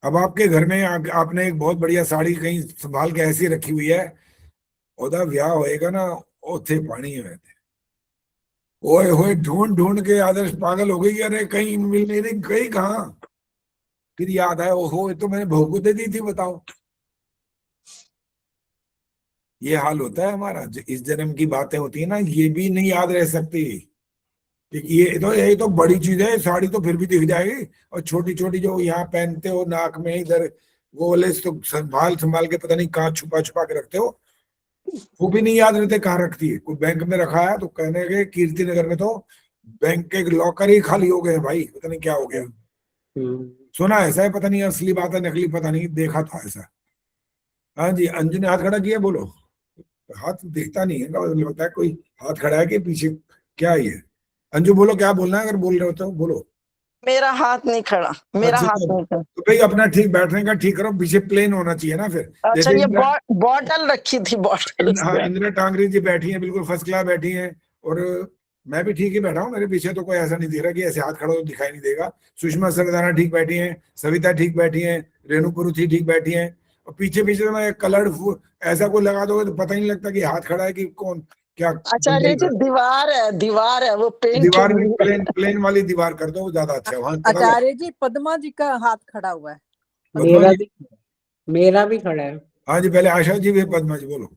अब आपके घर में आपने एक बहुत बढ़िया साड़ी कहीं संभाल के ऐसी रखी हुई है, ओदा ब्याह होएगा ना, ओथे पानी है, ओए होए ढूंढ ढूंढ के आदर्श पागल हो गई, अरे कहीं मिल नहीं रही, गई कहाँ। फिर याद आया, ओहो ये तो मैंने बहू को दे दी थी, बताओ। ये हाल होता है हमारा। इस जन्म की बातें होती है ना, ये भी नहीं याद रह सकती। यही तो बड़ी चीज है, साड़ी तो फिर भी दिख जाएगी, और छोटी छोटी जो यहाँ पहनते हो नाक में इधर, वो वाले तो संभाल के पता नहीं कहाँ छुपा छुपा के रखते हो, वो भी नहीं याद रहते कहाँ रखती है। कोई बैंक में रखा है तो कहने के कीर्ति नगर में तो बैंक के लॉकर ही खाली हो गए भाई, पता नहीं क्या हो गया। सुना ऐसा है, पता नहीं असली बात है नकली, पता नहीं, देखा था ऐसा। हाँ जी, अंजू ने हाथ खड़ा किया, बोलो। हाथ दिखता नहीं है, लगता है कोई हाथ खड़ा है कि पीछे क्या है ये। अंजू बोलो क्या बोलना है, अगर बोल रहे हो तो बोलो। मेरा हाथ नहीं खड़ा, मेरा अच्छा हाथ नहीं खड़ा। तो भाई अपना ठीक बैठने का ठीक करो, पीछे प्लेन होना चाहिए ना फिर। अच्छा, जैसे ये इंदिरा, बॉटल रखी थी, बॉटल। हाँ इंदिरा टांगरी जी बैठी हैं, बिल्कुल फर्स्ट क्लास बैठी हैं, और मैं भी ठीक ही बैठा हूँ, मेरे पीछे तो कोई ऐसा नहीं दिख रहा कि ऐसे हाथ खड़ा हो दिखाई नहीं देगा। सुषमा सरदाना ठीक बैठी हैं, सविता ठीक बैठी हैं, रेणु पुरुथी ठीक बैठी हैं, और पीछे पीछे तो मैं कलर्ड ऐसा कोई लगा दोगे तो पता ही नहीं लगता कि हाथ खड़ा है कि कौन क्या। आचार्य जी दीवार है वो पेंट। दीवार भी प्लेन वाली दीवार कर दो, वो ज्यादा अच्छा है, वहां पता आचार्य जी पद्मा जी का हाथ खड़ा हुआ है। मेरा भी खड़ा है। हाँ जी, पहले आशा जी भी, पद्मा जी बोलो।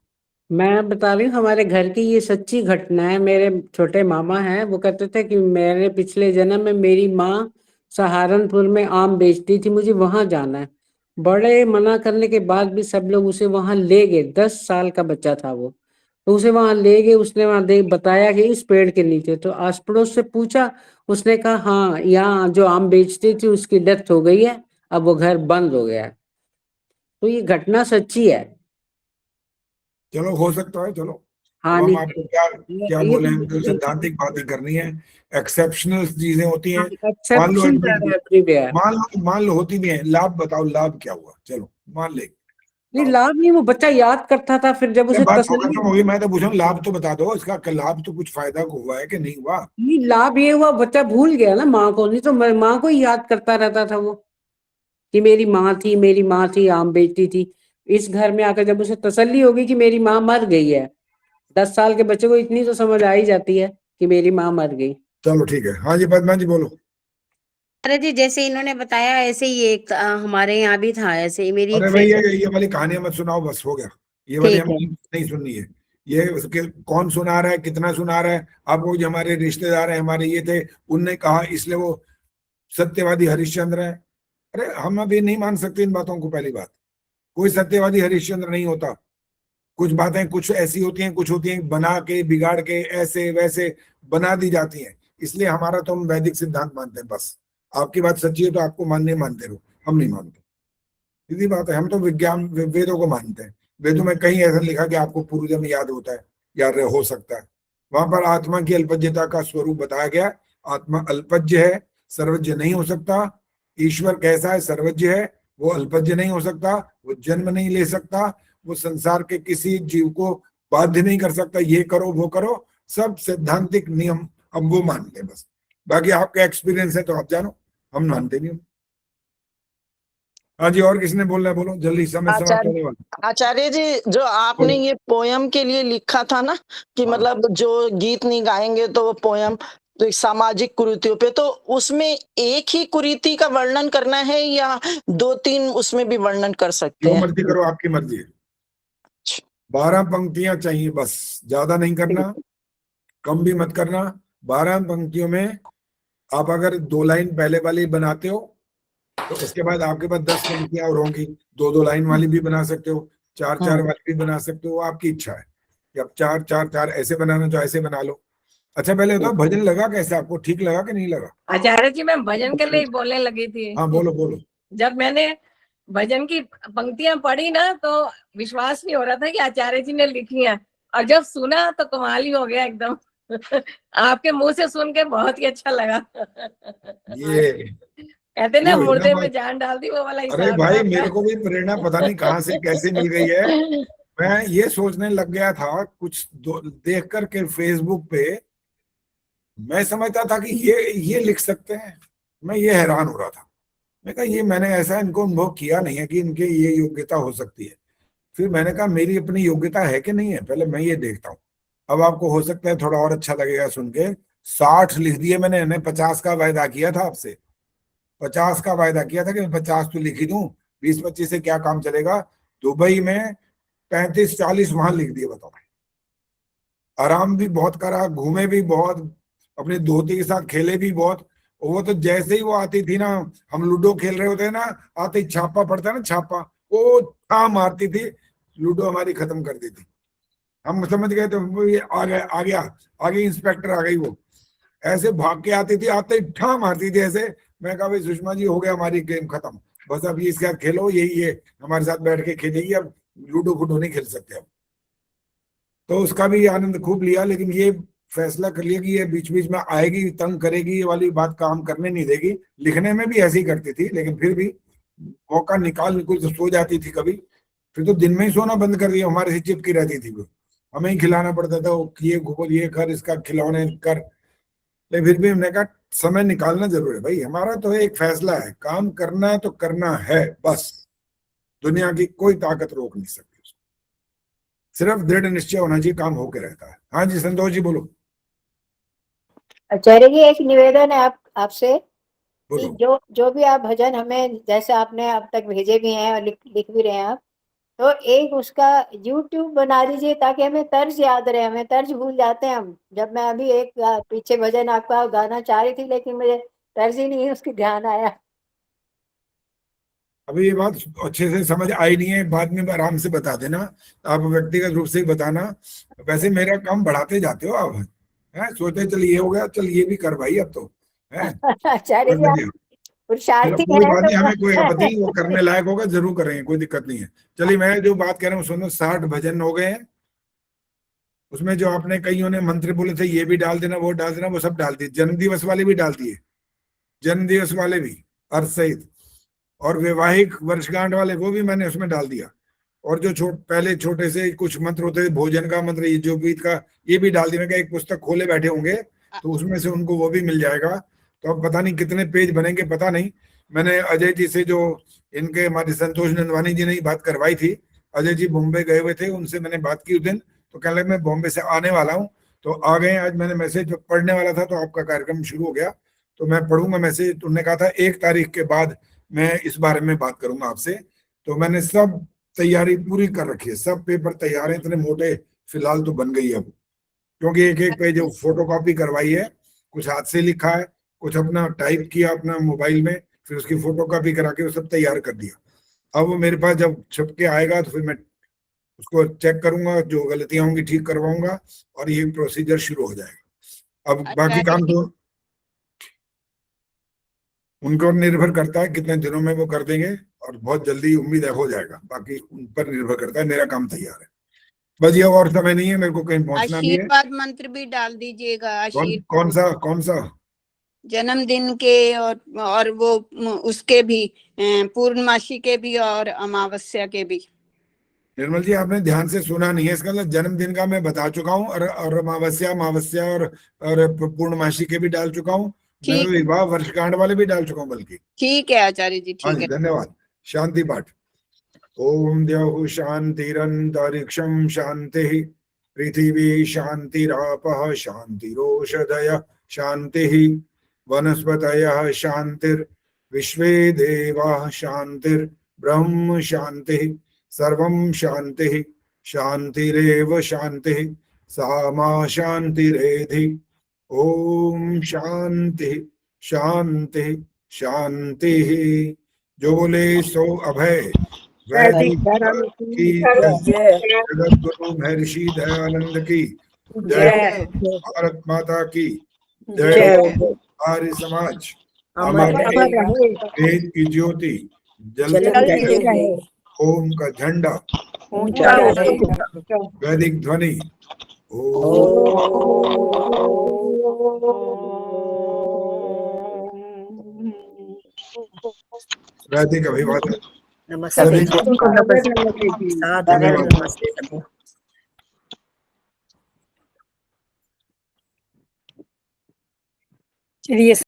मैं बता रही हूँ, हमारे घर की ये सच्ची घटना है। मेरे छोटे मामा हैं, वो कहते थे कि मेरे पिछले जन्म में मेरी माँ सहारनपुर में आम बेचती थी, मुझे वहां जाना है। बड़े मना करने के बाद भी सब लोग उसे वहां ले गए। 10 साल का बच्चा था वो, तो उसे वहां ले गए। उसने वहां देख बताया कि इस पेड़ के नीचे, तो आस पड़ोस से पूछा, उसने कहा हाँ, यहाँ जो आम बेचती थी उसकी डेथ हो गई है, अब वो घर बंद हो गया है। तो ये घटना सच्ची है। चलो हो सकता है, चलो हाँ अब हम नहीं, आपको क्या क्या ये बोले, तो हम तो सैद्धांतिक बातें करनी है। एक्सेप्शनल चीजें होती हैं, मान लो एक्सेप्शन एवरीवेयर। मान लो होती भी है। लाभ बताओ, लाभ क्या हुआ, चलो मान ले। नहीं लाभ नहीं, वो बच्चा याद करता था, फिर जब उसे बात तसल्ली खत्म होगी, मैं तो पूछा लाभ तो बता दो, इसका लाभ तो कुछ फायदा को हुआ है कि नहीं हुआ। नहीं, लाभ ये हुआ बच्चा भूल गया ना माँ को, नहीं तो माँ को ही याद करता रहता था वो, कि मेरी माँ थी, मेरी माँ थी, आम बेचती थी। इस घर में आकर जब उसे तसल्ली होगी कि मेरी माँ मर गई है, 10 साल के बच्चे को इतनी तो समझ आ ही जाती है कि मेरी माँ मर गई। चलो ठीक है। हाँ जी पद्मा जी बोलो। अरे जी, जैसे इन्होंने बताया ऐसे ही एक हमारे यहाँ भी था, ऐसे ही मेरी एक अरे भाई फ्रेंड। ये वाली कहानियां मत सुनाओ, बस हो गया। ये वाली ठीक हम है। नहीं सुननी है। ये उसके कौन सुना रहा है, कितना सुना रहा है आपको, जो हमारे रिश्तेदार हैं, हमारे ये थे, उनने कहा इसलिए वो सत्यवादी हरिश्चंद्र है। अरे हम अभी नहीं मान सकते इन बातों को। पहली बात, कोई सत्यवादी हरिश्चंद्र नहीं होता। कुछ बातें कुछ ऐसी होती हैं, कुछ होती हैं बना के बिगाड़ के ऐसे वैसे बना दी जाती हैं। इसलिए हमारा तो हम वैदिक सिद्धांत मानते हैं बस। आपकी बात सच्ची है तो आपको मानते रहो, हम नहीं मानते। सीधी बात है, हम तो विज्ञान वेदों को मानते हैं। वेदों में कहीं ऐसा लिखा कि आपको पूर्व जन्म याद होता है या हो सकता है। वहां पर आत्मा की अल्पज्यता का स्वरूप बताया गया। आत्मा अल्पज्य है, सर्वज्ञ नहीं हो सकता। ईश्वर कैसा है, सर्वज्ञ है, वो अल्पज्य नहीं हो सकता, वो जन्म नहीं ले सकता, वो संसार के किसी जीव को बाध्य नहीं कर सकता, ये करो वो करो। सब सैद्धांतिक नियम हम वो मानते हैं बस। बाकी आपका एक्सपीरियंस है तो आप जानो, हम मानते नहीं। हाँ जी, और किसने बोलना है बोलो जल्दी, समय समाप्त होने वाला। आचार्य जी, जो आपने ये पोयम के लिए लिखा था ना कि मतलब जो गीत नहीं गाएंगे तो वो पोयम तो सामाजिक कुरीतियों पे, तो उसमें एक ही कुरीति का वर्णन करना है या 2-3 उसमें भी वर्णन कर सकते जो हैं? मर्जी करो, आपकी मर्जी है। 12 पंक्तियां चाहिए बस, ज्यादा नहीं करना, कम भी मत करना। 12 पंक्तियों में आप अगर 2 लाइन पहले वाली बनाते हो तो उसके बाद आपके पास 10 पंक्तियां और होंगी। 2-2 लाइन वाली भी बना सकते हो, 4-4 वाली भी बना सकते हो, आपकी इच्छा है। कि आप 4-4-4 ऐसे बनाना तो ऐसे बना लो। अच्छा पहले बताओ, भजन लगा कैसे आपको, ठीक लगा कि नहीं लगा? आचार्य जी, मैं भजन के लिए बोलने लगी थी। हाँ बोलो बोलो। जब मैंने भजन की पंक्तियां पढ़ी ना तो विश्वास नहीं हो रहा था कि आचार्य जी ने लिखी हैं, और जब सुना तो कमाल ही हो गया एकदम। आपके मुंह से सुन के बहुत ही अच्छा लगा। ये कहते ना वही ना मुर्दे बात। में जान डाल दी, वो वाला अरे हिसाब भाई था मेरे आपका। को भी प्रेरणा पता नहीं कहाँ से कैसे मिल गई है। मैं ये सोचने लग गया था कुछ देख करके फेसबुक पे, मैं समझता था कि ये लिख सकते हैं। मैं ये हैरान हो रहा था। मैं कहा ये मैंने ऐसा इनको अनुभव किया नहीं है कि इनके ये योग्यता हो सकती है। फिर मैंने कहा मेरी अपनी योग्यता है कि नहीं है, पहले मैं ये देखता हूँ। अब आपको हो सकता है थोड़ा और अच्छा लगेगा सुन के। 60 लिख दिए मैंने 50 का वायदा किया था आपसे। 50 का वायदा किया था कि मैं 50 तो लिख ही दूं, 20-25 से क्या काम चलेगा। दुबई में 35-40 वहां लिख दिए, बताओ। आराम भी बहुत करा, घूमे भी बहुत, अपने दोस्ती के साथ खेले भी बहुत। वो तो जैसे ही वो आती थी ना, हम लूडो खेल रहे होते ना, आते ही छापा पड़ता ना, छापा वो था मारती थी, लूडो हमारी खत्म कर देती। हम समझ गए तो वो ये आ गया आगे इंस्पेक्टर आ गई। वो ऐसे भाग के आती थी, आते ही ठा मारती थी ऐसे। मैं कहा भाई सुषमा जी हो गया हमारी गेम खत्म, बस अब ये इसके साथ खेलो, यही है हमारे साथ बैठ के खेलेगी, अब लूडो फूडो नहीं खेल सकते अब। तो उसका भी आनंद खूब लिया। लेकिन ये फैसला कर लिया कि ये बीच बीच में आएगी, तंग करेगी, ये वाली बात काम करने नहीं देगी। लिखने में भी ऐसी ही करती थी, लेकिन फिर भी मौका निकाल कुछ सो जाती थी कभी, फिर तो दिन में ही सोना बंद कर दिया, हमारे से चिपकी रहती थी वो, हमें ही खिलाना पड़ता था, ये घोल ये कर, इसका खिलौने कर। लेकिन फिर भी हमने कहा समय निकालना जरूर है भाई, हमारा तो एक फैसला है, काम करना है तो करना है बस, दुनिया की कोई ताकत रोक नहीं सकती, सिर्फ दृढ़ निश्चय होना चाहिए, काम होके रहता है। हाँ जी संतोष जी बोलो। आचार्य जी, एक निवेदन है आपसे कि बोलो। जो भी आप भजन हमें जैसे आपने अब तक भेजे भी हैं और लिख भी रहे हैं आप, तो एक उसका YouTube बना दीजिए ताकि हमें तर्ज याद रहे, हमें तर्ज भूल जाते हैं हम। जब मैं अभी एक पीछे भजन आपका गाना चाह रही थी, लेकिन मुझे तर्ज ही नहीं उसकी ध्यान आया। अभी ये बात अच्छे से समझ आई नहीं है, बाद में आराम से बता देना, आप व्यक्तिगत रूप से ही बताना। वैसे मेरा काम बढ़ाते जाते हो आप, हैं सोचते चल ये हो गया, चल ये भी कर भाई अब तो, है आचार्य जी आप पुरुषार्थी कोई हैं बात नहीं, हमें कोई तो आपत्ति नहीं, वो करने लायक होगा जरूर करेंगे, कोई दिक्कत नहीं है। चलिए मैं जो बात कह रहा हूँ सुनो, 60 भजन हो गए हैं, उसमें जो आपने कईयों ने मंत्र बोले थे ये भी डाल देना वो डाल देना, वो सब डाल दिए, जन्म दिवस वाले भी डाल दिए, जन्म दिवस वाले भी अर्थ सहित, और वैवाहिक वर्षगांठ वाले वो भी मैंने उसमें डाल दिया, और जो पहले छोटे से कुछ मंत्र होते थे, भोजन का मंत्र, ये जो गीत का, ये भी डाल दिया। मैं एक पुस्तक खोले बैठे होंगे तो उसमें से उनको वो भी मिल जाएगा, तो अब पता नहीं कितने पेज बनेंगे पता नहीं। मैंने अजय जी से, जो इनके हमारे संतोष नंदवानी जी ने ही बात करवाई थी, अजय जी बॉम्बे गए हुए थे, उनसे मैंने बात की उस दिन, तो कह लगे मैं बॉम्बे से आने वाला हूँ, तो आ गए। आज मैंने मैसेज पढ़ने वाला था तो आपका कार्यक्रम शुरू हो गया, तो मैं पढ़ूंगा मैसेज। उन्होंने कहा था 1 तारीख के बाद मैं इस बारे में बात करूंगा आपसे, तो मैंने सब तैयारी पूरी कर रखी है, सब पेपर तैयार है, इतने मोटे फिलहाल तो बन गई है अब, क्योंकि एक एक पेज फोटो कॉपी करवाई है, कुछ हाथ से लिखा है, कुछ अपना टाइप किया अपना मोबाइल में, फिर उसकी फोटो कॉपी करा के वो सब तैयार कर दिया। अब वो मेरे पास जब छप के आएगा तो फिर मैं उसको चेक करूंगा, जो गलतियां होंगी ठीक करवाऊंगा, और ये प्रोसीजर शुरू हो जाएगा। अब बाकी काम तो उनको निर्भर करता है कितने दिनों में वो कर देंगे, और बहुत जल्दी उम्मीद है हो जाएगा, बाकी उन पर निर्भर करता है। मेरा काम तैयार है बस, ये और समय नहीं है, मेरे को कहीं पहुंचना नहीं है। आशीर्वाद मंत्र भी डाल दीजिएगा। कौन सा जन्मदिन के और वो उसके भी, पूर्णमासी के भी और अमावस्या के भी। निर्मल जी आपने ध्यान से सुना नहीं है, इसका मतलब जन्मदिन का मैं बता चुका हूँ, और अमावस्या और पूर्णमासी के भी डाल चुका हूँ, मैं विवाह वर्षगांठ वाले भी डाल चुका हूँ बल्कि। ठीक है आचार्य जी, ठीक है, धन्यवाद। शांति पाठ। ओम द्यौः शांतिरन्तरिक्षं शांतिः, पृथिवी शांतिरापः शांतिरोषधयः शांतिः, वनस्पतयः शांतिर्विश्वे देवाः शांतिर्ब्रह्म शांतिः, सर्वं शांतिः शांतिरेव शांतिः, सा मा शांतिरेधि। ओम शांति शांति शांतिः। जो बोले सो अभय। वैदिक की जय, जगत गुरु महर्षि दयानंद की जय, भारत माता की जय, आर्य समाज अमर रहे, वेद की ज्योति जलती रहे, ओम का झंडा ऊंचा रहे, वैदिक ध्वनि वैदिक अभिवादन। चलिए।